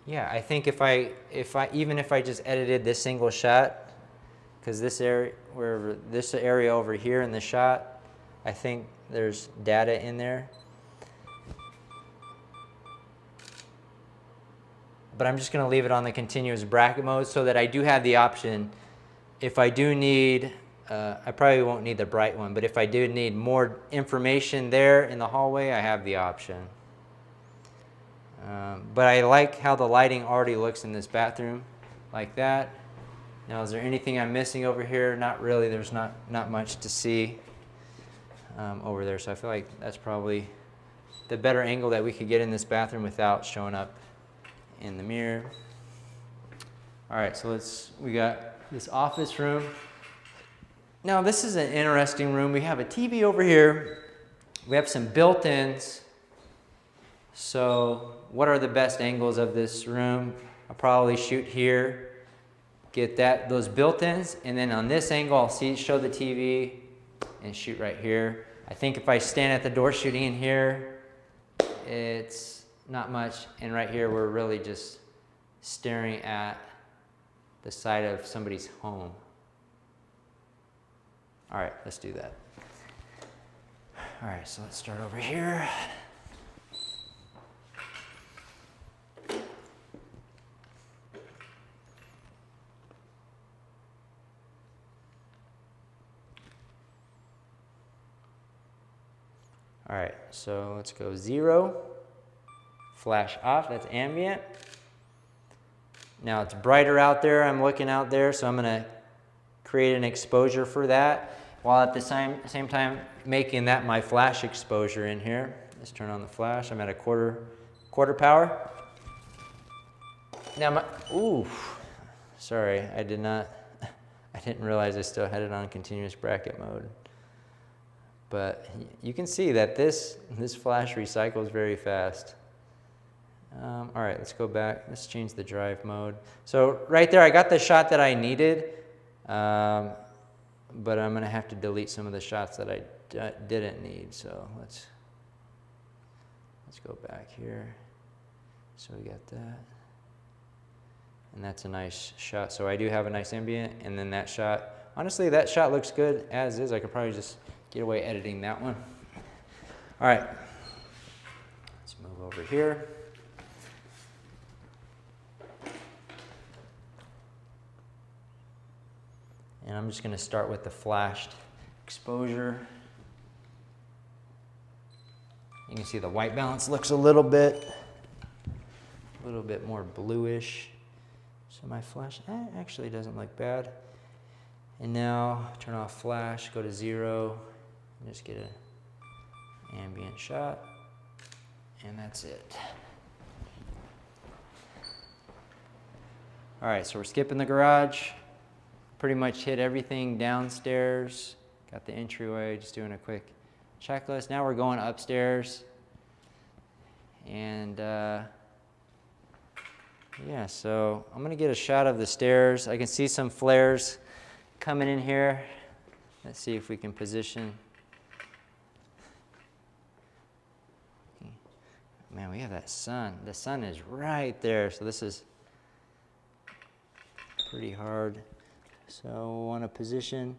yeah, I think even if I just edited this single shot, because this area over here in the shot, I think there's data in there. But I'm just going to leave it on the continuous bracket mode so that I do have the option. If I do need, I probably won't need the bright one, but if I do need more information there in the hallway, I have the option. But I like how the lighting already looks in this bathroom, like that. Now, is there anything I'm missing over here? Not really. There's not much to see over there. So I feel like that's probably the better angle that we could get in this bathroom without showing up in the mirror. All right, so we got this office room. Now, this is an interesting room. We have a TV over here. We have some built-ins. So what are the best angles of this room? I'll probably shoot here, get those built-ins, and then on this angle, I'll show the TV and shoot right here. I think if I stand at the door shooting in here, it's not much, and right here we're really just staring at the side of somebody's home. All right, let's do that. All right, so let's start over here. All right, so let's go 0. Flash off, that's ambient. Now it's brighter out there, I'm looking out there, so I'm gonna create an exposure for that, while at the same time making that my flash exposure in here. Let's turn on the flash, I'm at a quarter power. Now sorry, I didn't realize I still had it on continuous bracket mode. But you can see that this flash recycles very fast. All right, let's go back. Let's change the drive mode. So right there, I got the shot that I needed, but I'm gonna have to delete some of the shots that I didn't need. So let's go back here. So we got that. And that's a nice shot. So I do have a nice ambient, and then that shot, honestly, that shot looks good as is. I could probably just get away editing that one. All right, let's move over here. And I'm just gonna start with the flashed exposure. You can see the white balance looks a little bit more bluish. So my flash, actually doesn't look bad. And now turn off flash, go to 0, and just get an ambient shot, and that's it. All right, so we're skipping the garage. Pretty much hit everything downstairs. Got the entryway, just doing a quick checklist. Now we're going upstairs. And yeah, so I'm gonna get a shot of the stairs. I can see some flares coming in here. Let's see if we can position. Man, we have that sun. The sun is right there, so this is pretty hard. So we want to position.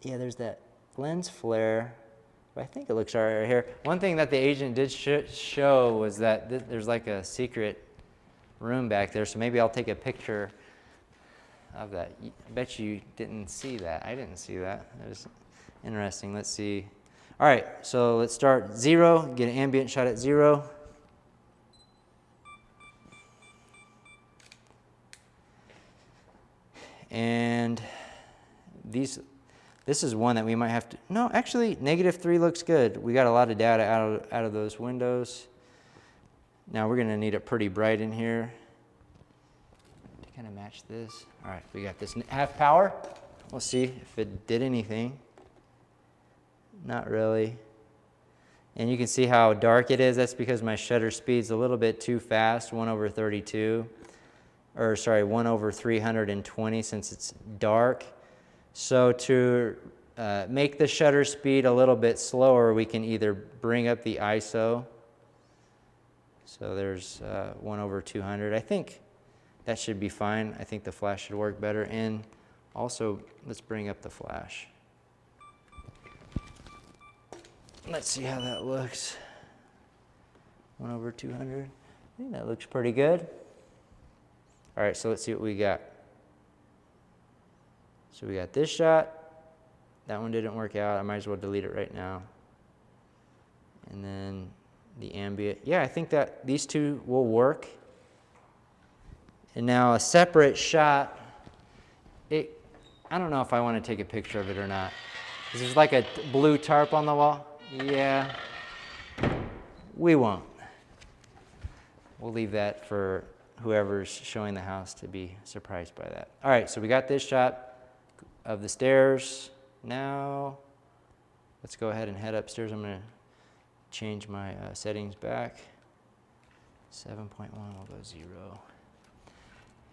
Yeah, there's that lens flare, but I think it looks all right here. One thing that the agent did show was that there's like a secret room back there, so maybe I'll take a picture of that. I bet you didn't see that. I didn't see that. It was interesting. Let's see. All right, so let's start 0, get an ambient shot at 0. And this is one that we might have to, no, actually -3 looks good. We got a lot of data out of those windows. Now we're gonna need it pretty bright in here to kind of match this. All right, we got this half power. We'll see if it did anything. Not really. And you can see how dark it is. That's because my shutter speed's a little bit too fast, 1/32. Or sorry, 1/320 since it's dark. So to make the shutter speed a little bit slower, we can either bring up the ISO. So there's 1/200. I think that should be fine. I think the flash should work better. And also, let's bring up the flash. Let's see how that looks. 1/200. I think that looks pretty good. All right, so let's see what we got. So we got this shot. That one didn't work out. I might as well delete it right now. And then the ambient. Yeah, I think that these two will work. And now a separate shot. I don't know if I want to take a picture of it or not. There's like a blue tarp on the wall. Yeah, we won't. We'll leave that for whoever's showing the house to be surprised by that. All right, so we got this shot of the stairs. Now, let's go ahead and head upstairs. I'm gonna change my settings back. 7.1, we'll go 0.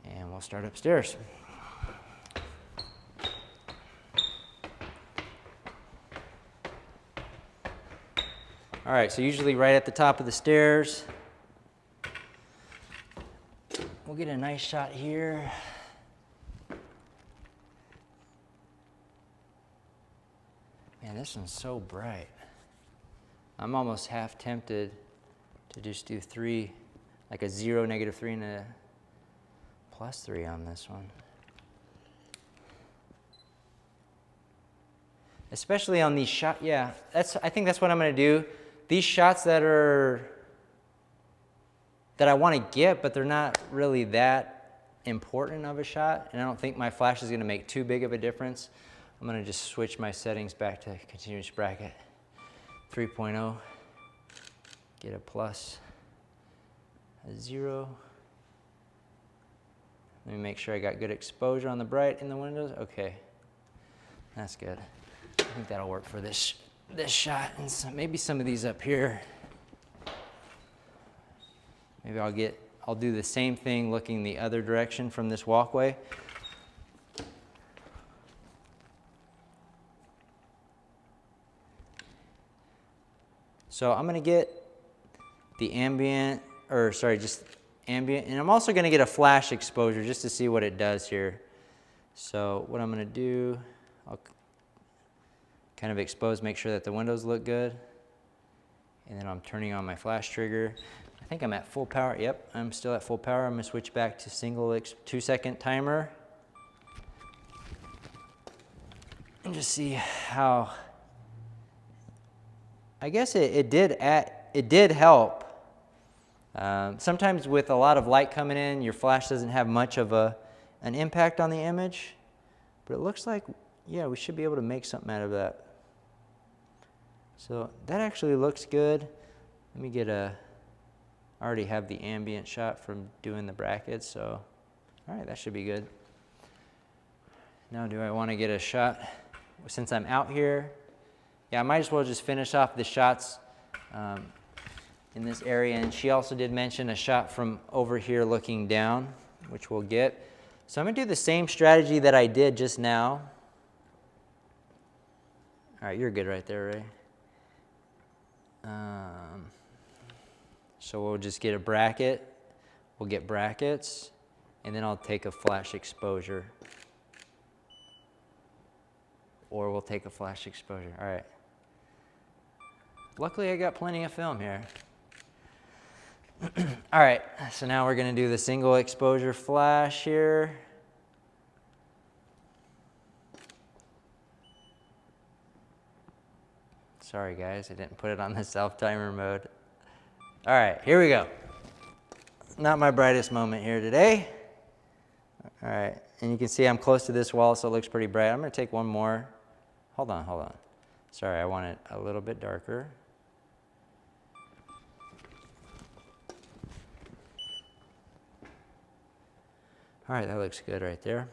And we'll start upstairs. All right, so usually right at the top of the stairs, we'll get a nice shot here. Man, this one's so bright. I'm almost half tempted to just do 3, like a 0, -3, and a +3 on this one. Especially on these shots, yeah, I think that's what I'm gonna do. These shots that I want to get, but they're not really that important of a shot, and I don't think my flash is going to make too big of a difference. I'm going to just switch my settings back to continuous bracket 3.0, get a plus, a 0. Let me make sure I got good exposure on the bright in the windows. Okay, that's good. I think that'll work for this shot, and maybe some of these up here. Maybe I'll do the same thing looking the other direction from this walkway. So I'm gonna get the ambient, just ambient, and I'm also gonna get a flash exposure just to see what it does here. So what I'm gonna do, I'll kind of expose, make sure that the windows look good. And then I'm turning on my flash trigger. I think I'm at full power. Yep, I'm still at full power. I'm gonna switch back to single 2-second timer. And just see how, I guess it did help. Sometimes with a lot of light coming in, your flash doesn't have much of an impact on the image. But it looks like, yeah, we should be able to make something out of that. So that actually looks good. Let me get I already have the ambient shot from doing the brackets, so all right, that should be good. Now do I want to get a shot, since I'm out here? Yeah, I might as well just finish off the shots in this area. And she also did mention a shot from over here looking down, which we'll get. So I'm gonna do the same strategy that I did just now. All right, you're good right there, Ray. So we'll just get a bracket. We'll get brackets, and then I'll take a flash exposure. Or we'll take a flash exposure. All right. Luckily, I got plenty of film here. All right, so now we're gonna do the single exposure flash here. Sorry guys, I didn't put it on the self-timer mode. All right, here we go. Not my brightest moment here today. All right, and you can see I'm close to this wall, so it looks pretty bright. I'm gonna take one more. Hold on. Sorry, I want it a little bit darker. All right, that looks good right there.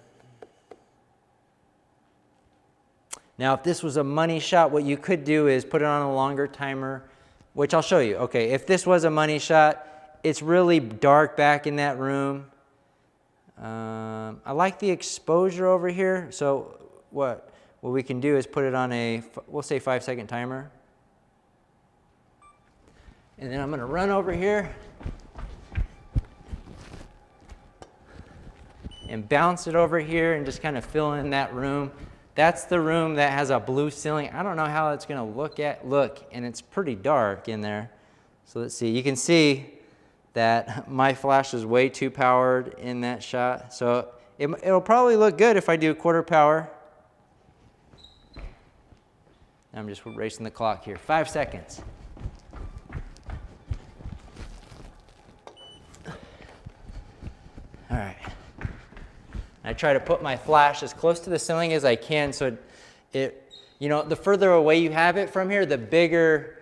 Now, if this was a money shot, what you could do is put it on a longer timer, which I'll show you. Okay, if this was a money shot, it's really dark back in that room. I like the exposure over here. So what we can do is put it on a, we'll say 5-second timer. And then I'm gonna run over here and bounce it over here and just kind of fill in that room. That's the room that has a blue ceiling. I don't know how it's gonna look, and it's pretty dark in there. So let's see, you can see that my flash is way too powered in that shot. So it'll probably look good if I do 1/4 power. I'm just racing the clock here, 5 seconds. All right. I try to put my flash as close to the ceiling as I can, so the further away you have it from here, the bigger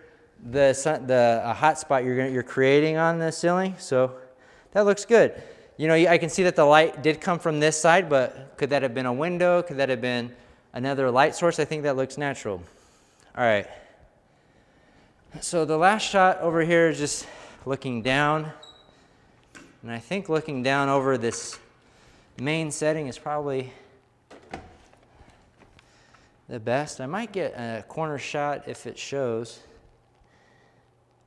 the hot spot you're creating on the ceiling. So that looks good. I can see that the light did come from this side, but could that have been a window? Could that have been another light source? I think that looks natural. All right. So the last shot over here is just looking down, and I think looking down over this main setting is probably the best. I might get a corner shot if it shows,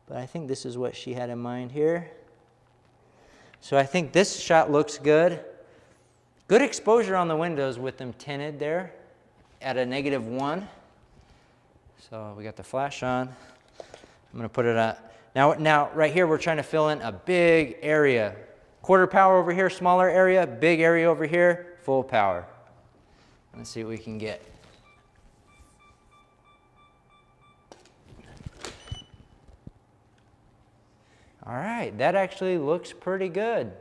but I think this is what she had in mind here. So I think this shot looks good. Good exposure on the windows with them tinted there at a -1. So we got the flash on. I'm gonna put it on. Now right here we're trying to fill in a big area. 1/4 power over here, smaller area, big area over here, full power. Let's see what we can get. All right, that actually looks pretty good.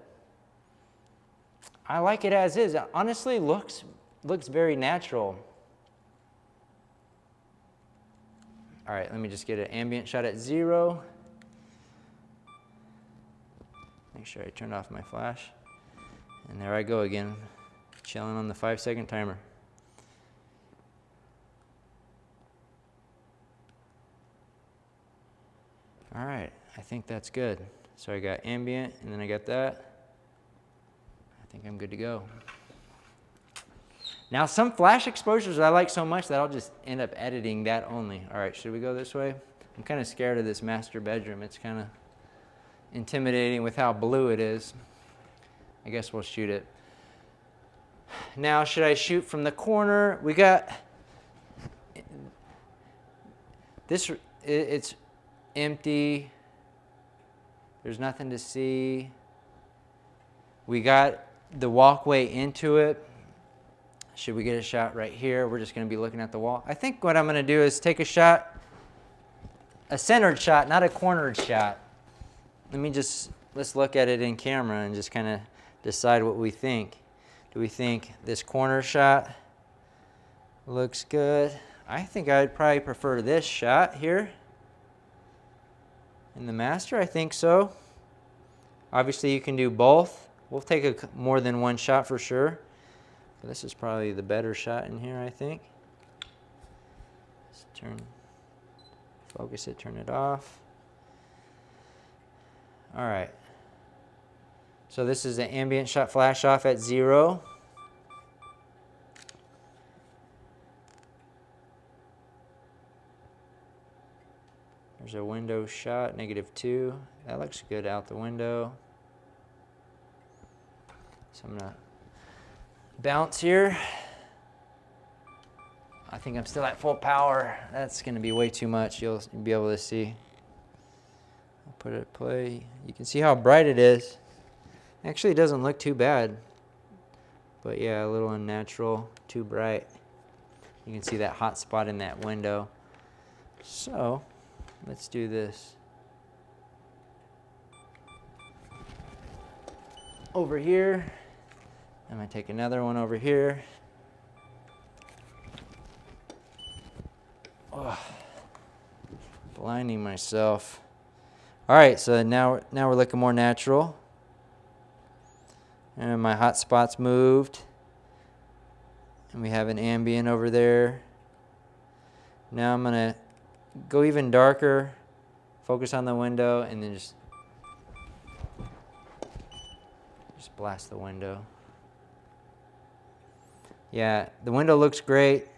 I like it as is. It honestly looks very natural. All right, let me just get an ambient shot at 0. Make sure I turn off my flash. And there I go again, chilling on the 5-second timer. I think that's good. So I got ambient, and then I got that. I think I'm good to go. Now some flash exposures I like so much that I'll just end up editing that only. All right, should we go this way? I'm kind of scared of this master bedroom. It's kind of intimidating with how blue it is. I guess we'll shoot it. Now, should I shoot from the corner? We got this, it's empty. There's nothing to see. We got the walkway into it. Should we get a shot right here? We're just going to be looking at the wall. I think what I'm going to do is take a shot, a centered shot, not a cornered shot. Let's look at it in camera and just kind of decide what we think. Do we think this corner shot looks good? I think I'd probably prefer this shot here. In the master, I think so. Obviously, you can do both. We'll take more than one shot for sure. But this is probably the better shot in here, I think. Let's focus it, turn it off. All right. So this is an ambient shot flash off at 0. There's a window shot, -2. That looks good out the window. So I'm gonna bounce here. I think I'm still at full power. That's gonna be way too much. You'll be able to see. I'll put it at play. You can see how bright it is. Actually, it doesn't look too bad. But yeah, a little unnatural, too bright. You can see that hot spot in that window. So, let's do this. Over here. I'm going to take another one over here. Oh, blinding myself. All right, so now we're looking more natural. And my hot spot's moved. And we have an ambient over there. Now I'm going to go even darker, focus on the window, and then just blast the window. Yeah, the window looks great.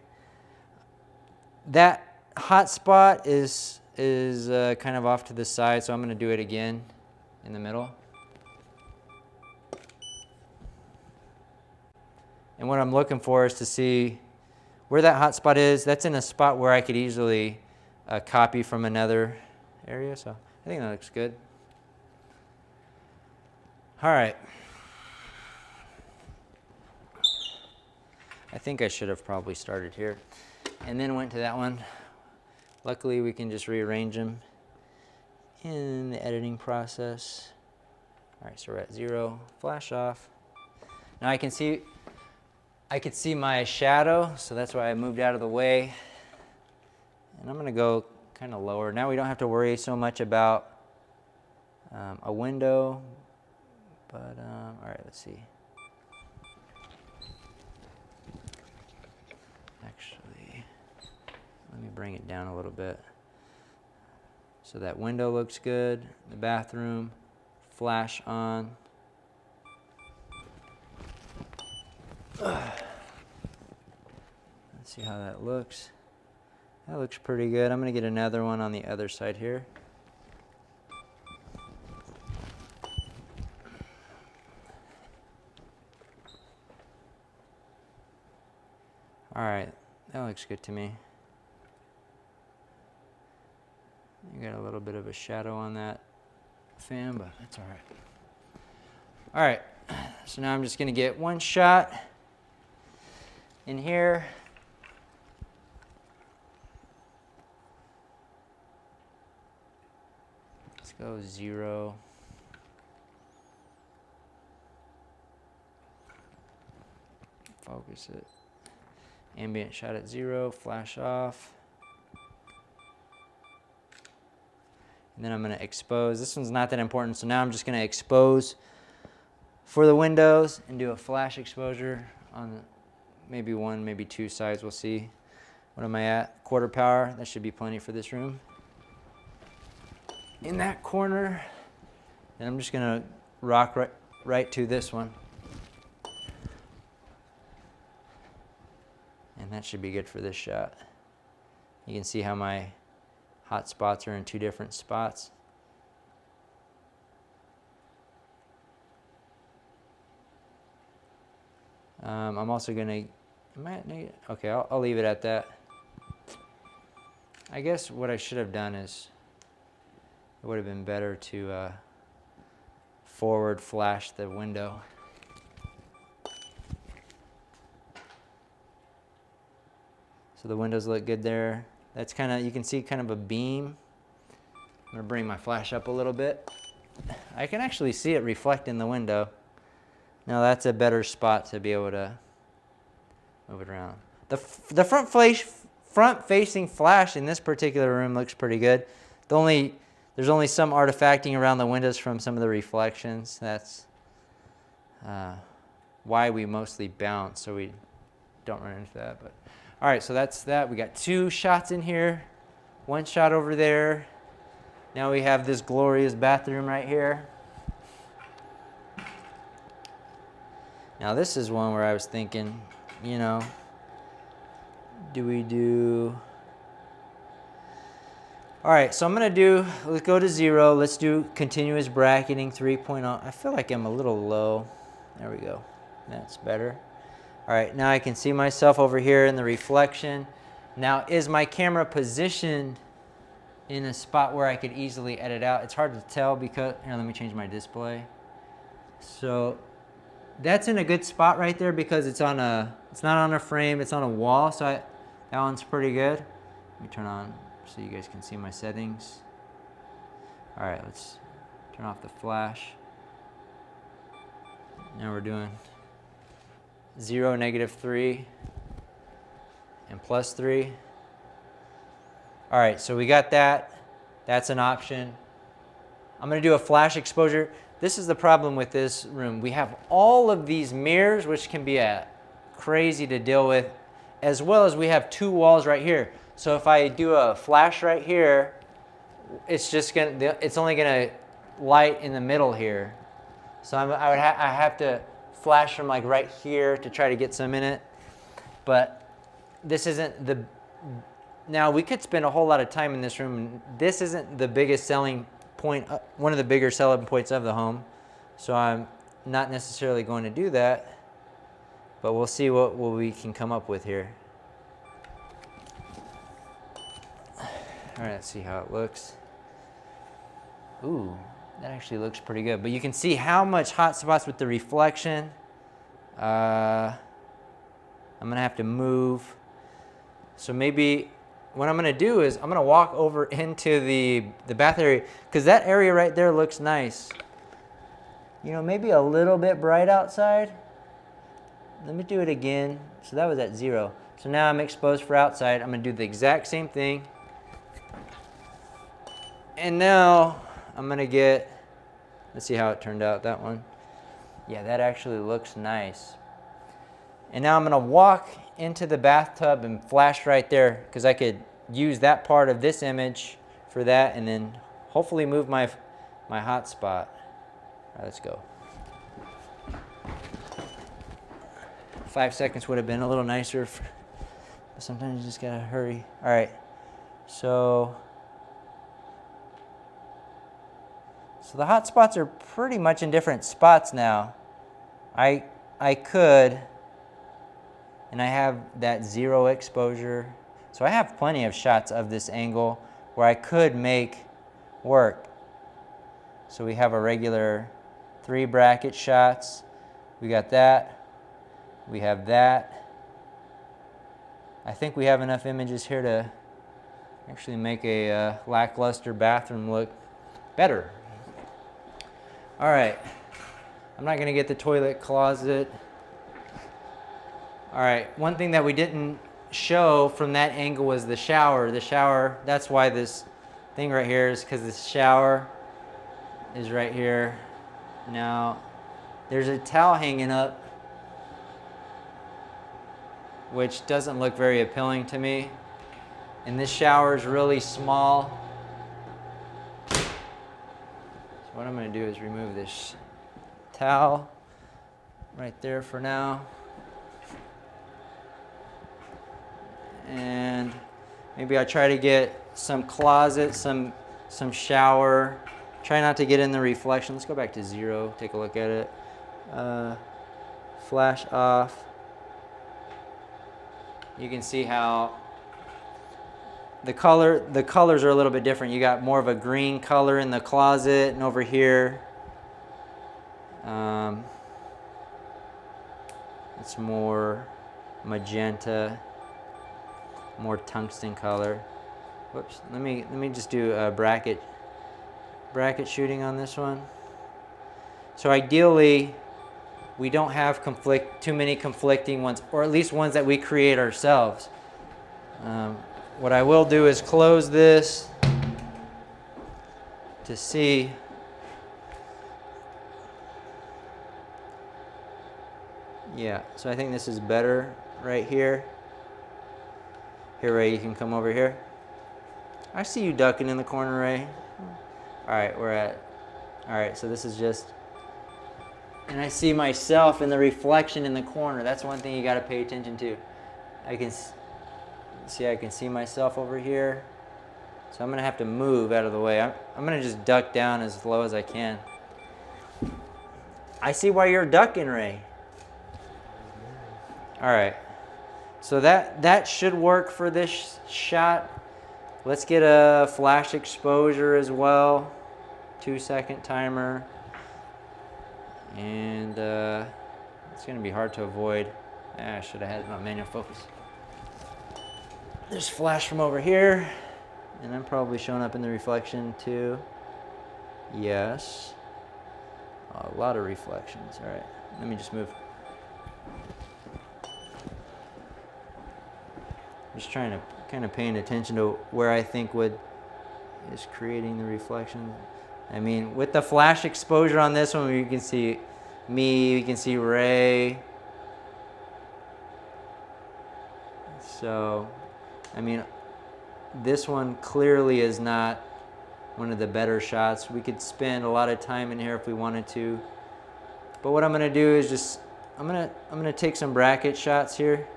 That hot spot is kind of off to the side, so I'm going to do it again in the middle. And what I'm looking for is to see where that hot spot is. That's in a spot where I could easily copy from another area, so I think that looks good. All right. I think I should have probably started here and then went to that one. Luckily, we can just rearrange them in the editing process. All right, so we're at 0, flash off. Now I can see my shadow, so that's why I moved out of the way. And I'm gonna go kind of lower. Now we don't have to worry so much about a window, but all right, let's see. Actually, let me bring it down a little bit. So that window looks good. The bathroom, flash on. Let's see how that looks. That looks pretty good. I'm going to get another one on the other side here. All right, that looks good to me. You got a little bit of a shadow on that fan, but that's all right. All right, so now I'm just going to get one shot in here. Let's go 0. Focus it. Ambient shot at 0, flash off. And then I'm going to expose. This one's not that important, so now I'm just going to expose for the windows and do a flash exposure on maybe 1, maybe 2 sides. We'll see. What am I at? 1/4 power. That should be plenty for this room. in that corner. And I'm just gonna rock right to this one. And that should be good for this shot. You can see how my hot spots are in two different spots. I'm also gonna, okay, I'll leave it at that. I guess what I should have done is, it would have been better to forward flash the window. So the windows look good there. That's kind of, you can see kind of a beam. I'm gonna bring my flash up a little bit. I can actually see it reflect in the window. Now that's a better spot to be able to move it around. The front-facing flash in this particular room looks pretty good. There's only some artifacting around the windows from some of the reflections. That's why we mostly bounce, so we don't run into that. But all right, so that's that. We got 2 shots in here, 1 shot over there. Now we have this glorious bathroom right here. Now this is one where I was thinking, you know, do we do... All right, so I'm gonna do, let's go to 0. Let's do continuous bracketing 3.0. I feel like I'm a little low. There we go, that's better. All right, now I can see myself over here in the reflection. Now, is my camera positioned in a spot where I could easily edit out? It's hard to tell because, here, let me change my display. So that's in a good spot right there because it's not on a frame, it's on a wall, so that one's pretty good. Let me turn on so you guys can see my settings. All right, let's turn off the flash. Now we're doing 0, -3, and +3. All right, so we got that. That's an option. I'm gonna do a flash exposure. This is the problem with this room. We have all of these mirrors, which can be crazy to deal with, as well as we have 2 walls right here. So if I do a flash right here, it's only gonna light in the middle here. So I have to flash from like right here to try to get some in it. But this isn't the, now we could spend a whole lot of time in this room, and this isn't the biggest selling point, one of the bigger selling points of the home. So I'm not necessarily going to do that, but we'll see what we can come up with here. All right, let's see how it looks. Ooh, that actually looks pretty good. But you can see how much hot spots with the reflection. I'm gonna have to move. So maybe what I'm gonna do is I'm gonna walk over into the bath area, because that area right there looks nice. You know, maybe a little bit bright outside. Let me do it again. So that was at 0. So now I'm exposed for outside. I'm gonna do the exact same thing. And now I'm gonna get, let's see how it turned out, that one. Yeah, that actually looks nice. And now I'm gonna walk into the bathtub and flash right there, because I could use that part of this image for that, and then hopefully move my hot spot. All right, let's go. 5 seconds would have been a little nicer, but sometimes you just gotta hurry. All right, so the hot spots are pretty much in different spots now. I could, and I have that 0 exposure, so I have plenty of shots of this angle where I could make work. So we have a regular 3 bracket shots. We got that. We have that. I think we have enough images here to actually make a lackluster bathroom look better. All right, I'm not gonna get the toilet closet. All right, one thing that we didn't show from that angle was the shower. The shower, that's why this thing right here is because the shower is right here. Now, there's a towel hanging up, which doesn't look very appealing to me. And this shower is really small. what I'm going to do is remove this towel right there for now. And maybe I try to get some closet, some shower. Try not to get in the reflection. Let's go back to 0, take a look at it. Flash off. You can see how the colors are a little bit different. You got more of a green color in the closet, and over here it's more magenta, more tungsten color. Whoops, let me just do a bracket shooting on this one. So ideally we don't have too many conflicting ones, or at least ones that we create ourselves. What I will do is close this to see. Yeah, so I think this is better right here. Here, Ray, you can come over here. I see you ducking in the corner, Ray. All right, so this is just, and I see myself in the reflection in the corner. That's one thing you got to pay attention to. I can see myself over here. So I'm gonna have to move out of the way. I'm gonna just duck down as low as I can. I see why you're ducking, Ray. All right, so that should work for this shot. Let's get a flash exposure as well. 2-second timer. And it's gonna be hard to avoid. I should have had it on manual focus. There's flash from over here, and I'm probably showing up in the reflection too. Yes, a lot of reflections. All right, let me just move. Just trying to kind of paying attention to where I think is creating the reflection. I mean, with the flash exposure on this one, you can see me, you can see Ray. So, I mean, this one clearly is not one of the better shots. We could spend a lot of time in here if we wanted to. But what I'm gonna do is just, I'm gonna take some bracket shots here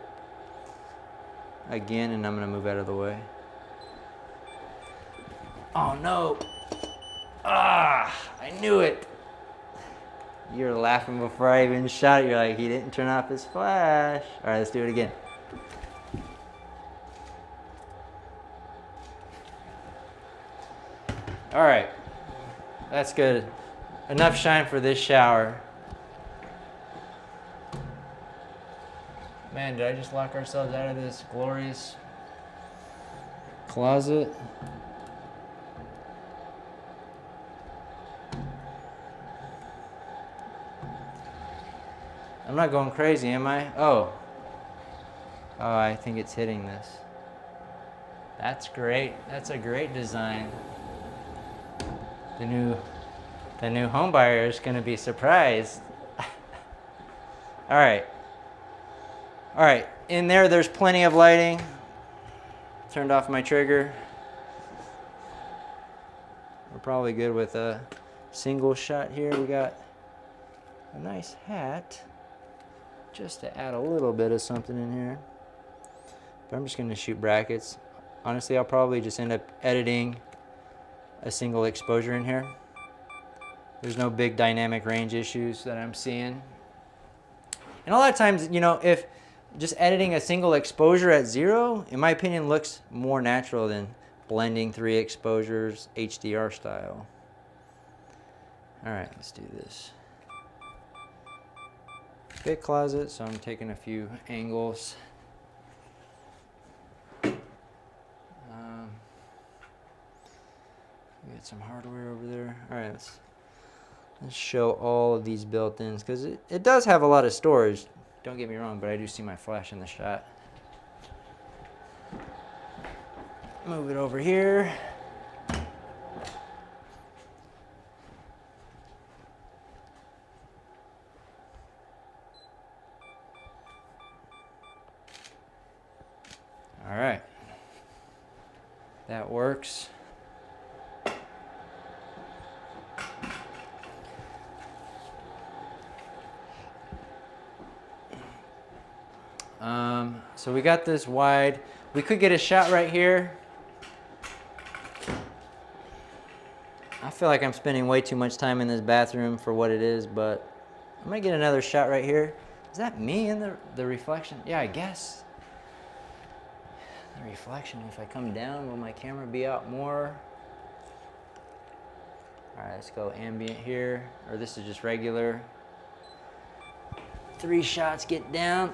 again, and I'm gonna move out of the way. Oh no! Ah, I knew it. You're laughing before I even shot it. You're like, he didn't turn off his flash. All right, let's do it again. All right, that's good. Enough shine for this shower. Man, did I just lock ourselves out of this glorious closet? I'm not going crazy, am I? Oh, I think it's hitting this. That's great. That's a great design. The new home buyer is going to be surprised. All right. In there's plenty of lighting. Turned off my trigger. We're probably good with a single shot here. We got a nice hat, just to add a little bit of something in here. But I'm just going to shoot brackets. Honestly, I'll probably just end up editing a single exposure in here. There's no big dynamic range issues that I'm seeing. And a lot of times, you know, if just editing a single exposure at 0, in my opinion, looks more natural than blending 3 exposures HDR style. All right, let's do this. Big closet, so I'm taking a few angles. We got some hardware over there. All right, let's show all of these built-ins, because it does have a lot of storage. Don't get me wrong, but I do see my flash in the shot. Move it over here. All right, that works. So we got this wide. We could get a shot right here. I feel like I'm spending way too much time in this bathroom for what it is, but I'm gonna get another shot right here. Is that me in the reflection? Yeah, I guess. The reflection, if I come down, will my camera be out more? All right, let's go ambient here, or this is just regular. 3 shots, get down.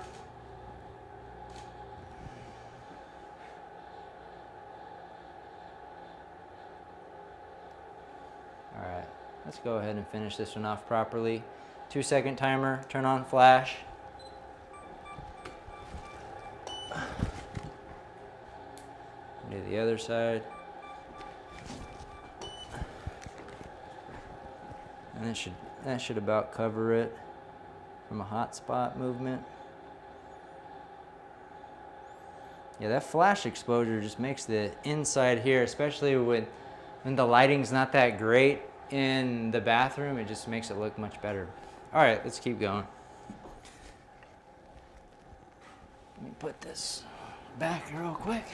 All right, let's go ahead and finish this one off properly. 2-second timer, turn on flash. Do the other side. And that should about cover it from a hot spot movement. Yeah, that flash exposure just makes the inside here, especially when the lighting's not that great in the bathroom, it just makes it look much better. All right, let's keep going. Let me put this back real quick.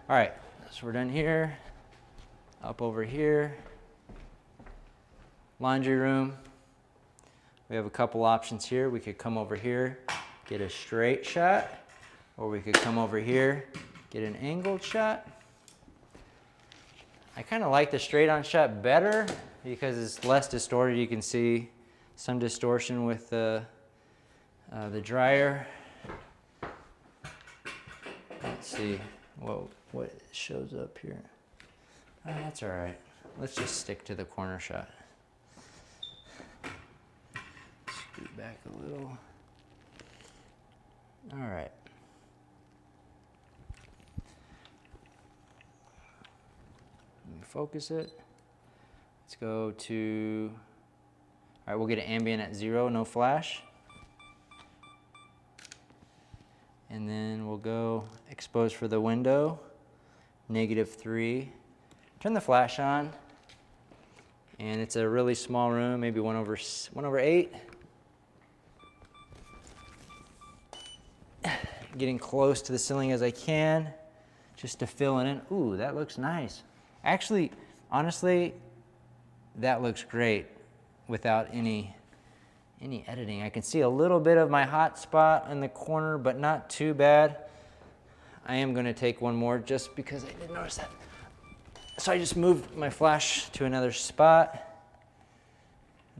All right, so we're done here. Up over here. Laundry room. We have a couple options here. We could come over here, get a straight shot, or we could come over here, get an angled shot. I kind of like the straight on shot better because it's less distorted. You can see some distortion with the dryer. Let's see what shows up here. Oh, that's all right. Let's just stick to the corner shot. Scoot back a little. All right. Let me focus it. Let's go to, all right, we'll get an ambient at 0, no flash. And then we'll go expose for the window, -3. Turn the flash on. And it's a really small room, maybe 1/8. Getting close to the ceiling as I can, just to fill it in. Ooh, that looks nice. Actually, honestly, that looks great without any editing. I can see a little bit of my hot spot in the corner, but not too bad. I am gonna take one more just because I did notice that. So I just moved my flash to another spot.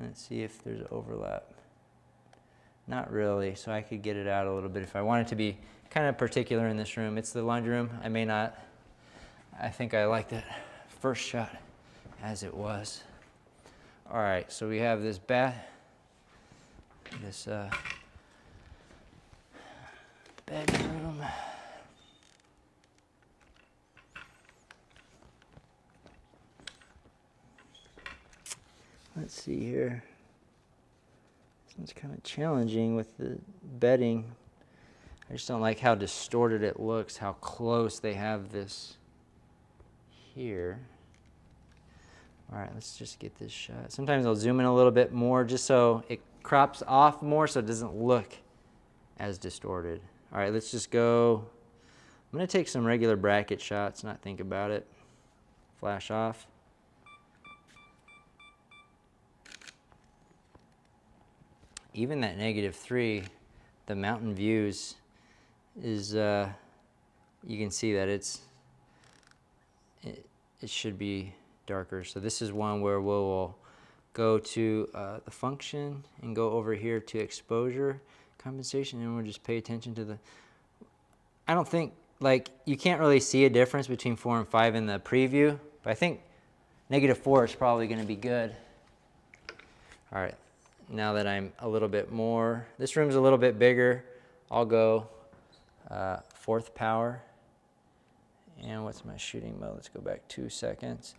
Let's see if there's overlap. Not really, so I could get it out a little bit if I wanted to be kind of particular in this room. It's the laundry room. I may not. I think I like that first shot as it was. All right, so we have this bedroom. Let's see here. This one's kind of challenging with the bedding. I just don't like how distorted it looks, how close they have this here. All right, let's just get this shot. Sometimes I'll zoom in a little bit more just so it crops off more so it doesn't look as distorted. All right, let's just go. I'm gonna take some regular bracket shots, not think about it. Flash off. Even that -3, the mountain views is, you can see that it should be darker. So this is one where we'll go to the function and go over here to exposure compensation, and we'll just pay attention to the, I don't think, like, you can't really see a difference between 4 and 5 in the preview, but I think -4 is probably gonna be good. All right. Now that I'm a little bit more, this room's a little bit bigger, I'll go 4th power. And what's my shooting mode? Let's go back 2 seconds.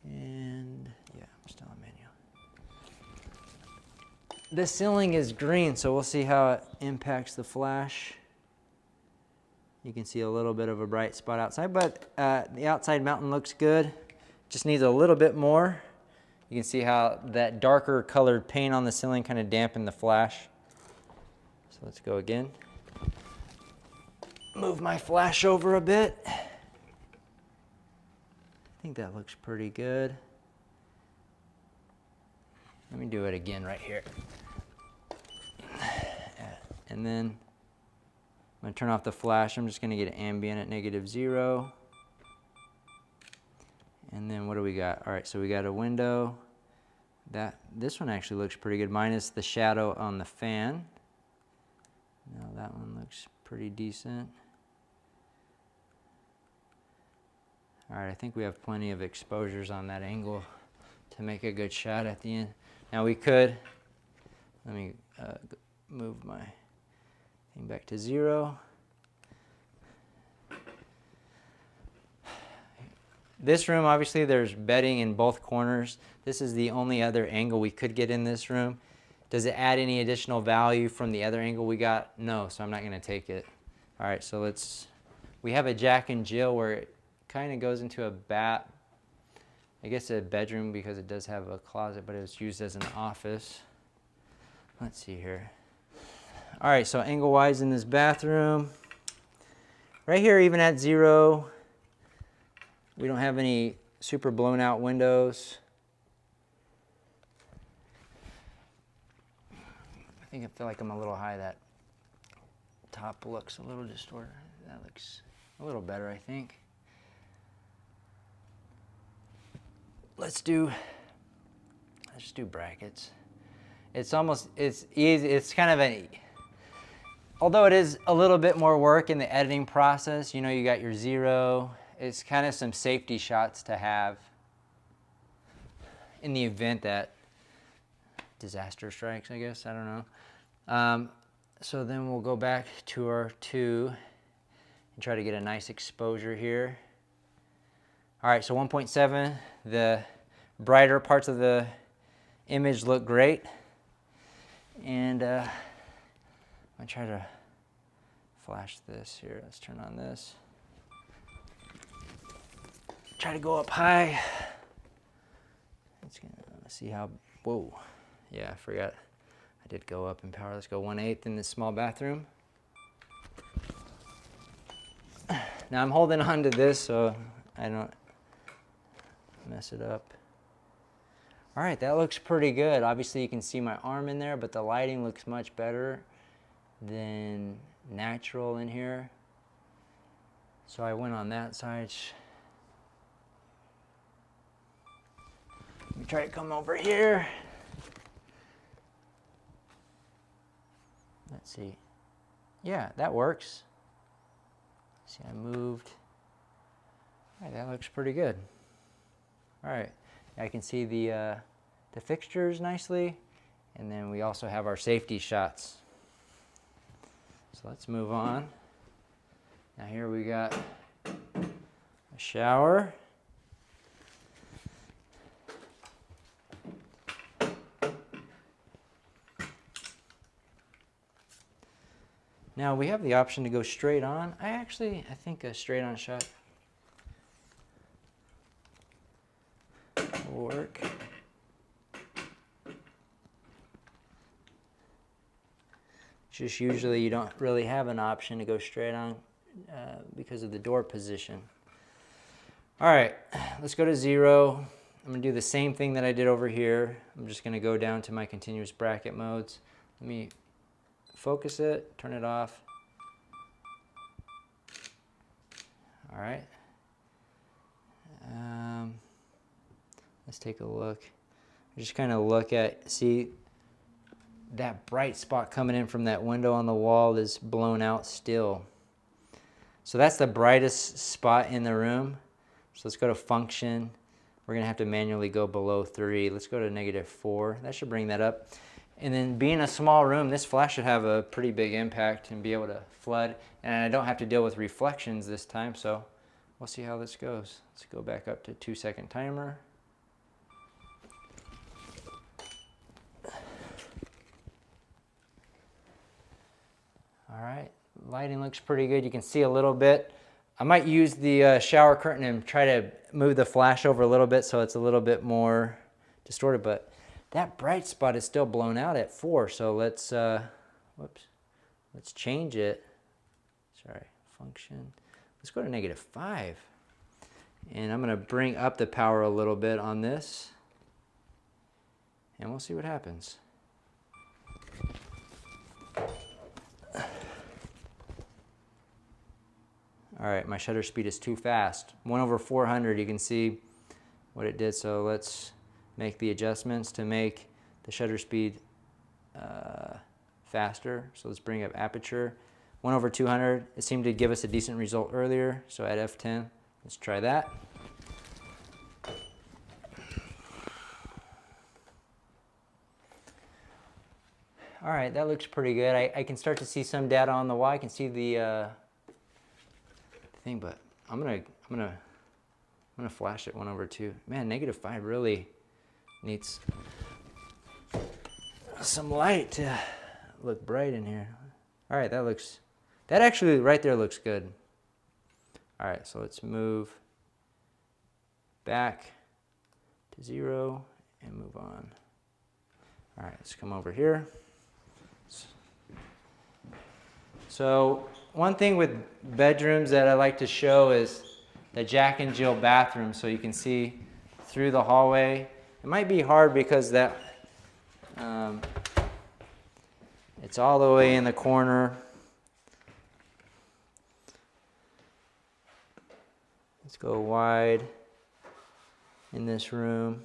And yeah, I'm still on manual. The ceiling is green, so we'll see how it impacts the flash. You can see a little bit of a bright spot outside, but the outside mountain looks good. Just needs a little bit more. You can see how that darker colored paint on the ceiling kind of dampened the flash. let's go again. Move my flash over a bit. I think that looks pretty good. Let me do it again right here. And then I'm going to turn off the flash. I'm just going to get ambient at -0. And then what do we got? All right, so we got a window. This one actually looks pretty good, minus the shadow on the fan. Now that one looks pretty decent. All right, I think we have plenty of exposures on that angle to make a good shot at the end. Now we could, let me move my thing back to 0. This room, obviously there's bedding in both corners. This is the only other angle we could get in this room. Does it add any additional value from the other angle we got? No, so I'm not gonna take it. All right, so we have a Jack and Jill where it kind of goes into I guess a bedroom because it does have a closet, but it was used as an office. Let's see here. All right, so angle-wise in this bathroom, right here, even at 0, we don't have any super blown out windows. I feel like I'm a little high. That top looks a little distorted. That looks a little better, I think. Let's just do brackets. It's easy. It's kind of although it is a little bit more work in the editing process, you know, you got your 0. It's kind of some safety shots to have in the event that disaster strikes, I guess. I don't know. So then we'll go back to our 2 and try to get a nice exposure here. All right, so 1.7, the brighter parts of the image look great. And I'm gonna try to flash this here. Let's turn on this. Try to go up high. Let's see how, whoa. Yeah, I forgot. I did go up in power. Let's go 1/8 in this small bathroom. Now I'm holding on to this so I don't mess it up. All right, that looks pretty good. Obviously you can see my arm in there, but the lighting looks much better than natural in here. So I went on that side. Let me try to come over here. Let's see. Yeah, that works. See, I moved. All right, that looks pretty good. All right, I can see the fixtures nicely, and then we also have our safety shots. So let's move on. Now here we got a shower. Now we have the option to go straight on. I think a straight on shot will work. Just usually you don't really have an option to go straight on because of the door position. All right, let's go to 0. I'm gonna do the same thing that I did over here. I'm just gonna go down to my continuous bracket modes. Let me focus it, turn it off. All right. Let's take a look. Just kind of look at, see that bright spot coming in from that window on the wall is blown out still. So that's the brightest spot in the room. So let's go to function. We're gonna have to manually go below 3. Let's go to -4. That should bring that up. And then being a small room, this flash should have a pretty big impact and be able to flood. And I don't have to deal with reflections this time, so we'll see how this goes. Let's go back up to 2-second timer. All right, lighting looks pretty good. You can see a little bit. I might use the shower curtain and try to move the flash over a little bit so it's a little bit more distorted, but that bright spot is still blown out at 4, so let's, whoops, Let's change it. Sorry, function. Let's go to -5. And I'm gonna bring up the power a little bit on this. And we'll see what happens. All right, my shutter speed is too fast. 1/400, you can see what it did. So let's make the adjustments to make the shutter speed faster. So let's bring up aperture. 1/200, it seemed to give us a decent result earlier. So at f10, let's try that. All right, that looks pretty good. I can start to see some data on the wall. I can see the thing, but I'm gonna flash it 1/2. Man, -5 really needs some light to look bright in here. All right, that actually right there looks good. All right, so let's move back to 0 and move on. All right, let's come over here. So one thing with bedrooms that I like to show is the Jack and Jill bathroom, so you can see through the hallway. It might be hard because that it's all the way in the corner. Let's go wide in this room.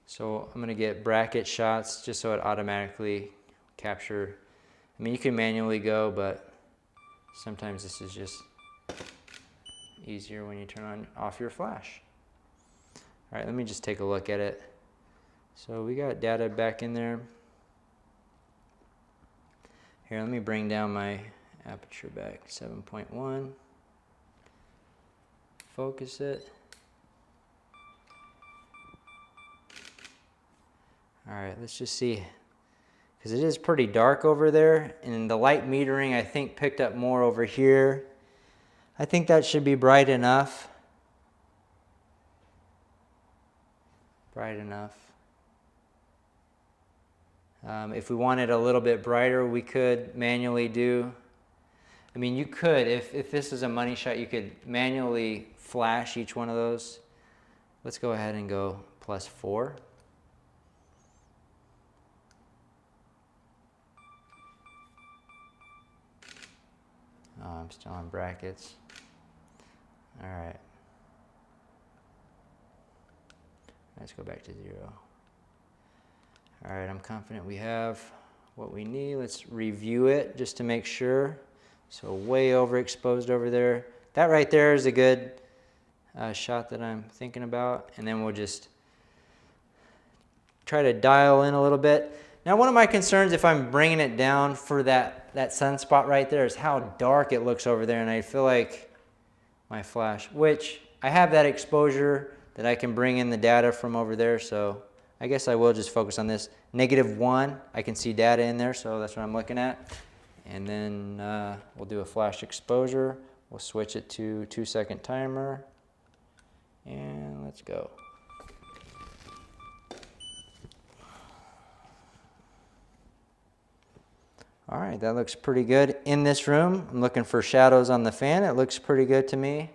So I'm gonna get bracket shots just so it automatically capture. I mean, you can manually go, but sometimes this is just easier when you turn off your flash. All right, let me just take a look at it. So we got data back in there. Here, let me bring down my aperture back, 7.1. Focus it. All right, let's just see. Because it is pretty dark over there, and the light metering I think picked up more over here. I think that should be bright enough. Bright enough. If we wanted a little bit brighter, we could manually do. I mean, you could, if this is a money shot, you could manually flash each one of those. Let's go ahead and go +4. Oh, I'm still on brackets. All right. Let's go back to 0. All right, I'm confident we have what we need. Let's review it just to make sure. So way overexposed over there. That right there is a good shot that I'm thinking about. And then we'll just try to dial in a little bit. Now, one of my concerns if I'm bringing it down for that sunspot right there is how dark it looks over there. And I feel like my flash, which I have that exposure that I can bring in the data from over there. So I guess I will just focus on this. -1, I can see data in there, so that's what I'm looking at. And then we'll do a flash exposure. We'll switch it to 2-second timer. And let's go. All right, that looks pretty good. In this room, I'm looking for shadows on the fan. It looks pretty good to me.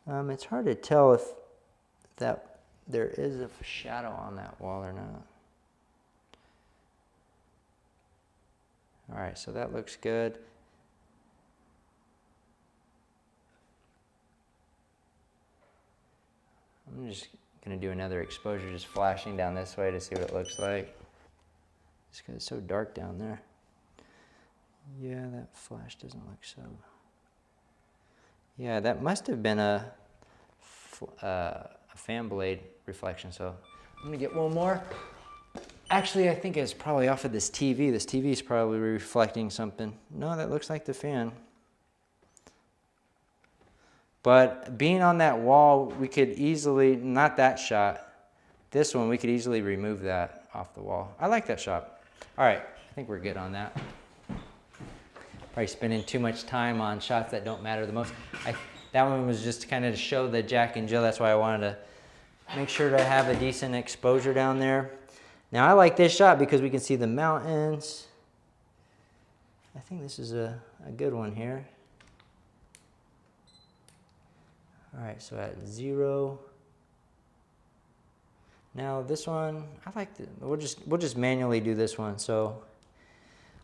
It's hard to tell if there is a shadow on that wall or not. All right, so that looks good. I'm just gonna do another exposure, just flashing down this way to see what it looks like. Just because it's so dark down there. Yeah, that flash doesn't look so. Yeah, that must have been a fan blade reflection. So I'm gonna get one more. Actually, I think it's probably off of this TV. This TV is probably reflecting something. No, that looks like the fan. But being on that wall, we could easily, not that shot, this one, we could easily remove that off the wall. I like that shot. All right, I think we're good on that. Probably spending too much time on shots that don't matter the most. That one was just kind of to show the Jack and Jill. That's why I wanted to make sure to have a decent exposure down there. Now I like this shot because we can see the mountains. I think this is a good one here. All right, so at 0. Now this one, we'll just manually do this one. So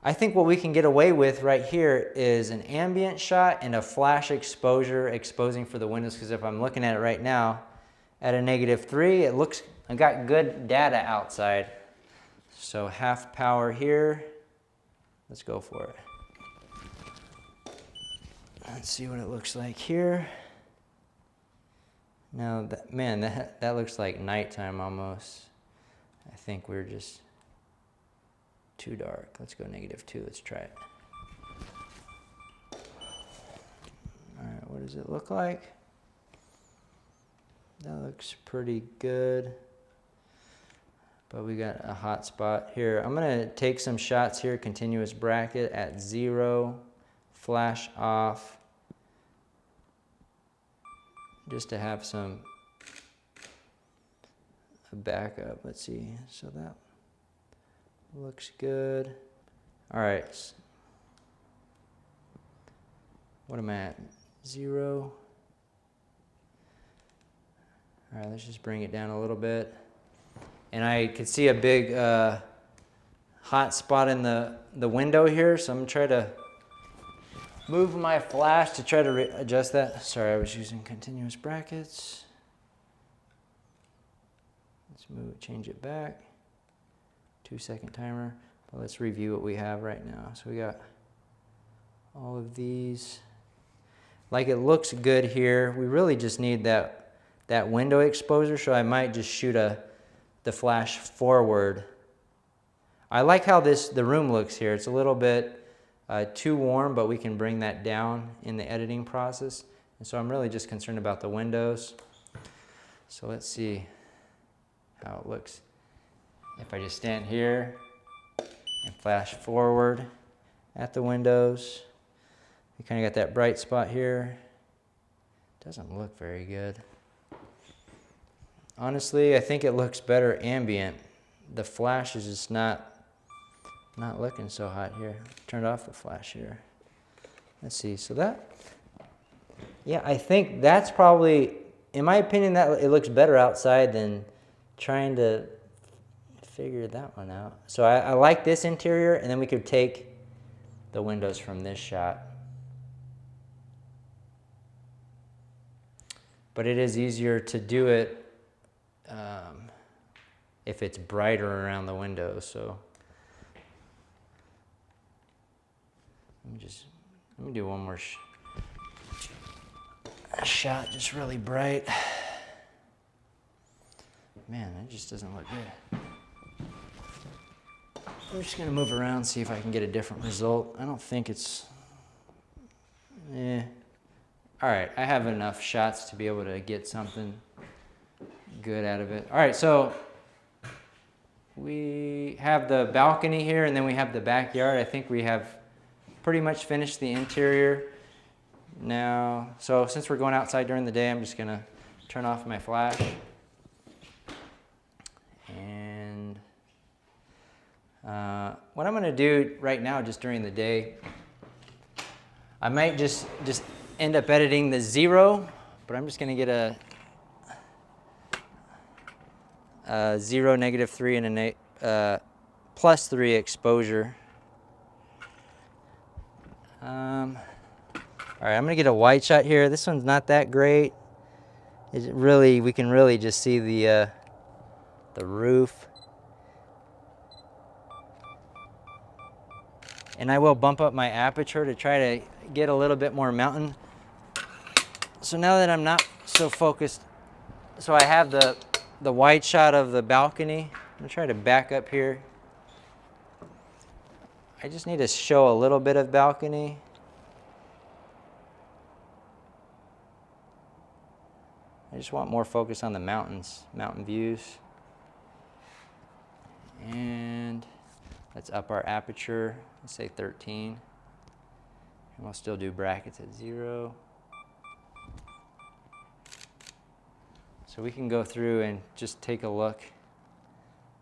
I think what we can get away with right here is an ambient shot and a flash exposure exposing for the windows, because if I'm looking at it right now at a -3, it looks, I got good data outside. So half power here. Let's go for it. Let's see what it looks like here. Now, that looks like nighttime almost. I think we're just too dark. Let's go -2. Let's try it. All right, what does it look like? That looks pretty good. But we got a hot spot here. I'm gonna take some shots here, continuous bracket at 0, flash off, just to have a backup. Let's see, so that looks good. All right, what am I at, 0? All right, let's just bring it down a little bit. And I could see a big hot spot in the window here, so I'm gonna try to move my flash to try to adjust that. Sorry, I was using continuous brackets. Let's change it back. 2-second timer. But let's review what we have right now. So we got all of these. Like, it looks good here. We really just need that window exposure, so I might just shoot the flash forward. I like how the room looks here. It's a little bit too warm, but we can bring that down in the editing process. And so I'm really just concerned about the windows. So let's see how it looks. If I just stand here and flash forward at the windows, we kind of got that bright spot here. Doesn't look very good. Honestly, I think it looks better ambient. The flash is just not looking so hot here. Turned off the flash here. Let's see, so yeah, I think that's probably, in my opinion, that it looks better outside than trying to figure that one out. So I like this interior, and then we could take the windows from this shot. But it is easier to do it if it's brighter around the windows. So let me do one more shot, just really bright. Man, that just doesn't look good. I'm just gonna move around, see if I can get a different result. I don't think it's, All right, I have enough shots to be able to get something good out of it. All right, so we have the balcony here, and then we have the backyard. I think we have pretty much finished the interior now. So since we're going outside during the day, I'm just gonna turn off my flash. And what I'm gonna do right now, just during the day, I might just end up editing the 0, but I'm just gonna get a 0, -3, and a +3 exposure. All right, I'm gonna get a wide shot here. This one's not that great. We can really just see the roof. And I will bump up my aperture to try to get a little bit more mountain. So now that I'm not so focused, so I have the wide shot of the balcony. I'm gonna try to back up here. I just need to show a little bit of balcony. I just want more focus on the mountains, mountain views. And let's up our aperture, let's say 13. And we'll still do brackets at 0. So we can go through and just take a look.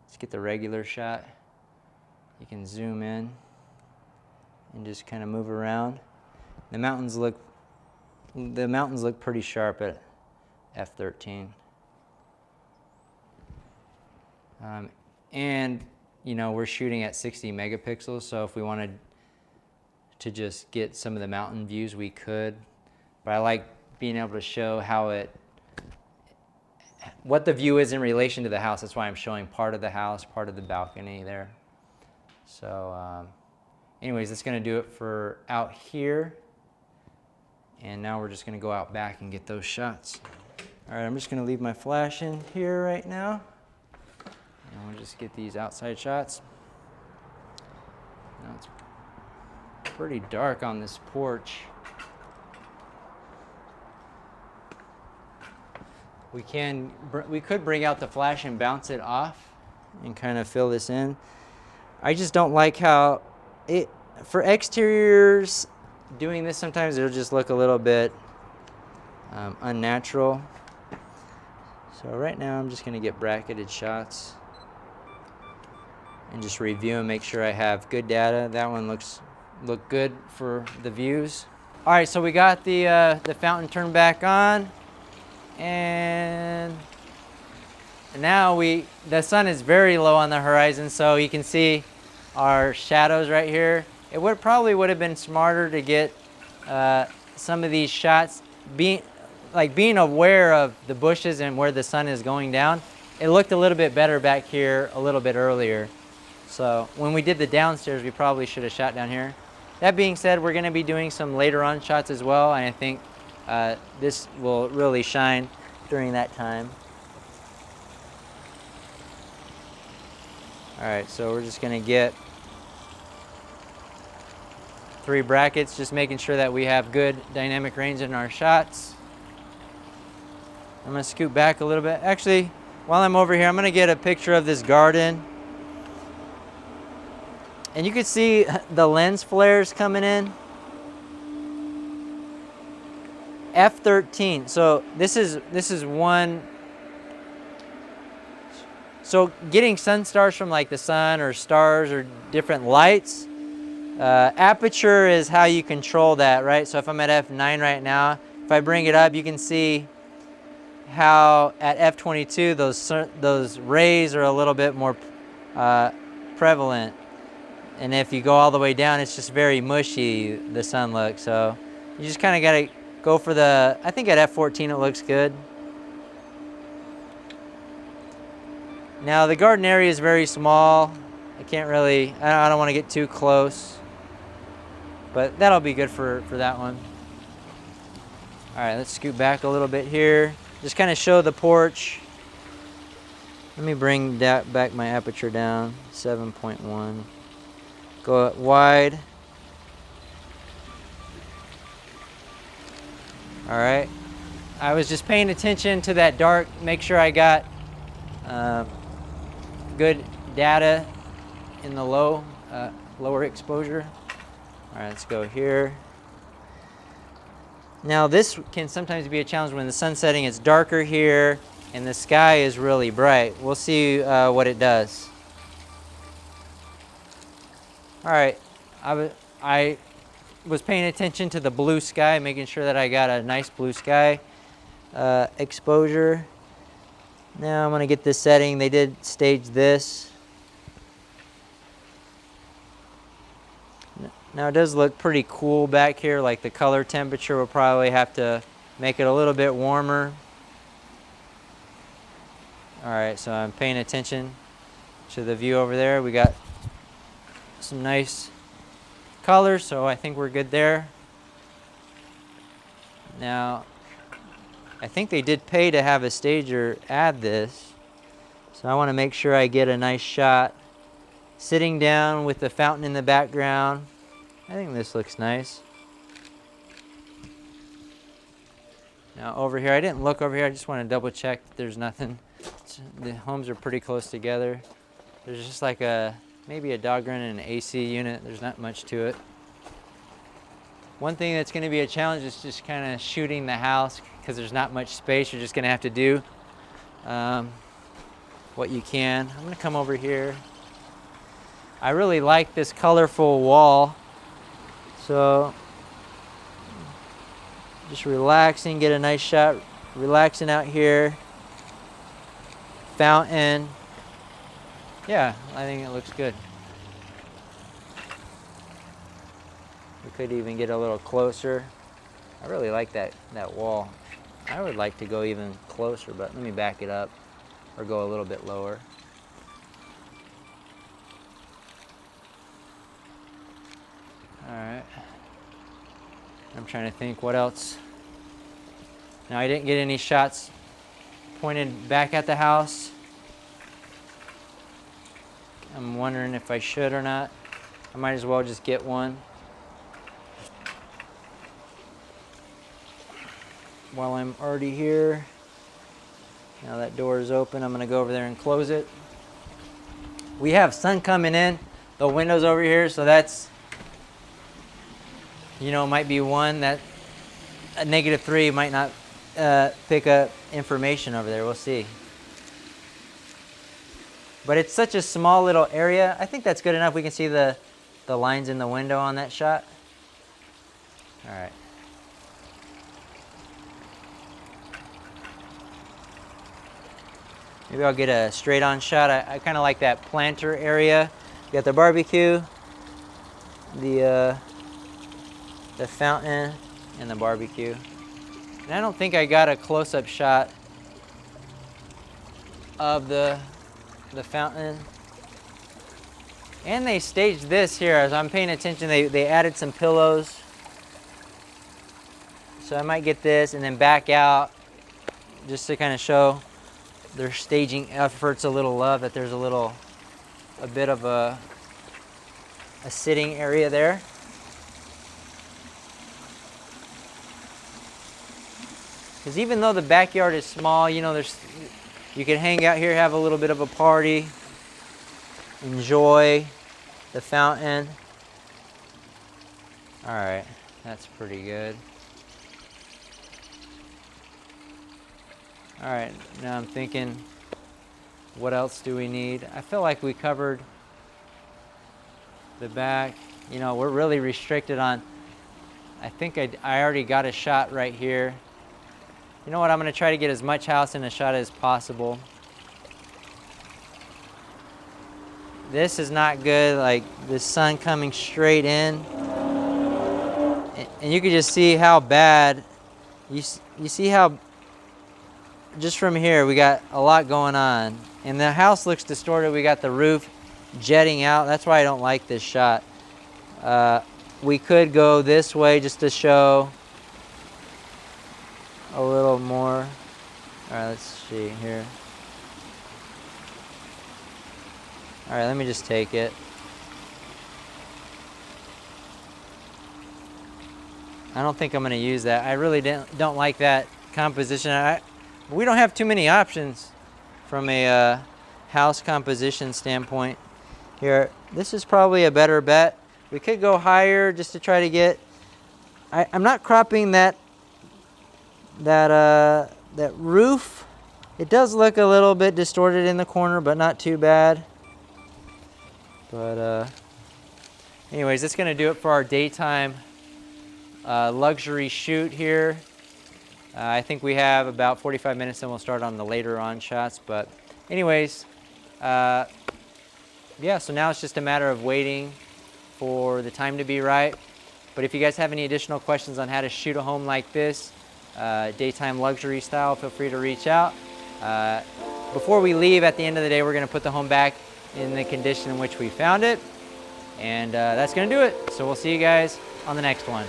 Let's get the regular shot. You can zoom in and just kind of move around. The mountains look pretty sharp at f13. And you know, we're shooting at 60 megapixels, so if we wanted to just get some of the mountain views, we could. But I like being able to show what the view is in relation to the house. That's why I'm showing part of the house, part of the balcony there. So anyways, that's going to do it for out here. And now we're just going to go out back and get those shots. All right, I'm just going to leave my flash in here right now. And we'll just get these outside shots. Now it's pretty dark on this porch. We could bring out the flash and bounce it off and kind of fill this in. I just don't like how for exteriors, doing this sometimes it'll just look a little bit unnatural. So right now I'm just going to get bracketed shots and just review and make sure I have good data. That one look good for the views. All right, so we got the fountain turned back on, and now the sun is very low on the horizon, so you can see our shadows right here. It probably would have been smarter to get some of these shots being aware of the bushes and where the sun is going down. It looked a little bit better back here a little bit earlier. So when we did the downstairs, we probably should have shot down here. That being said, we're going to be doing some later on shots as well, and I think this will really shine during that time. All right, so we're just going to get 3 brackets, just making sure that we have good dynamic range in our shots. I'm going to scoot back a little bit. Actually, while I'm over here, I'm going to get a picture of this garden. And you can see the lens flares coming in. f13. So this is one. So getting sun stars from like the sun or stars or different lights, aperture is how you control that, right? So if I'm at f9 right now, if I bring it up, you can see how at f22 those rays are a little bit more prevalent. And if you go all the way down, it's just very mushy, the sun look. So you just kind of got to go for I think at f14 it looks good. Now the garden area is very small. I don't want to get too close. But that'll be good for that one. All right, let's scoot back a little bit here. Just kind of show the porch. Let me bring back my aperture down, 7.1. Go wide. All right. I was just paying attention to that dark, make sure I got good data in the lower exposure. All right, let's go here. Now this can sometimes be a challenge when the sun's setting. It's darker here and the sky is really bright. We'll see what it does. All right, I was paying attention to the blue sky, making sure that I got a nice blue sky exposure. Now I'm going to get this setting. They did stage this. Now it does look pretty cool back here, like the color temperature will probably have to make it a little bit warmer. All right, so I'm paying attention to the view over there. We got some nice colors, so I think we're good there. Now, I think they did pay to have a stager add this, so I want to make sure I get a nice shot sitting down with the fountain in the background. I think this looks nice. Now over here, I didn't look over here, I just want to double check that there's nothing. The homes are pretty close together. There's just like maybe a dog run and an AC unit. There's not much to it. One thing that's going to be a challenge is just kind of shooting the house because there's not much space. You're just going to have to do what you can. I'm going to come over here. I really like this colorful wall. So just relaxing, get a nice shot, relaxing out here. Fountain. Yeah, I think it looks good. We could even get a little closer. I really like that wall. I would like to go even closer, but let me back it up or go a little bit lower. All right. I'm trying to think what else. Now, I didn't get any shots pointed back at the house. I'm wondering if I should or not. I might as well just get one. While I'm already here. Now that door is open, I'm gonna go over there and close it. We have sun coming in, the window's over here, so that's, you know, might be one that a -3 might not pick up information over there. We'll see. But it's such a small little area. I think that's good enough. We can see the lines in the window on that shot. All right. Maybe I'll get a straight on shot. I kind of like that planter area. You got the barbecue, the fountain, and the barbecue. And I don't think I got a close-up shot of the fountain. And they staged this here. As I'm paying attention, they added some pillows. So I might get this and then back out just to kind of show their staging efforts a little love, that there's a bit of a sitting area there. Because even though the backyard is small, you know, you can hang out here, have a little bit of a party, enjoy the fountain. All right, that's pretty good. All right, now I'm thinking, what else do we need? I feel like we covered the back. You know, we're really restricted on, I think I already got a shot right here. You know what, I'm gonna try to get as much house in a shot as possible. This is not good, like the sun coming straight in. And you can just see how bad, you see how, just from here, we got a lot going on. And the house looks distorted. We got the roof jetting out. That's why I don't like this shot. We could go this way just to show a little more. All right, let's see here. All right, let me just take it. I don't think I'm gonna use that. I really don't like that composition. We don't have too many options from a house composition standpoint here. This is probably a better bet. We could go higher just to try to get, I'm not cropping that roof. It does look a little bit distorted in the corner, but not too bad. But anyways, that's gonna do it for our daytime luxury shoot here. I think we have about 45 minutes and we'll start on the later on shots. But anyways, yeah, so now it's just a matter of waiting for the time to be right. But if you guys have any additional questions on how to shoot a home like this, daytime luxury style, feel free to reach out. Before we leave, at the end of the day, we're gonna put the home back in the condition in which we found it. And that's gonna do it. So we'll see you guys on the next one.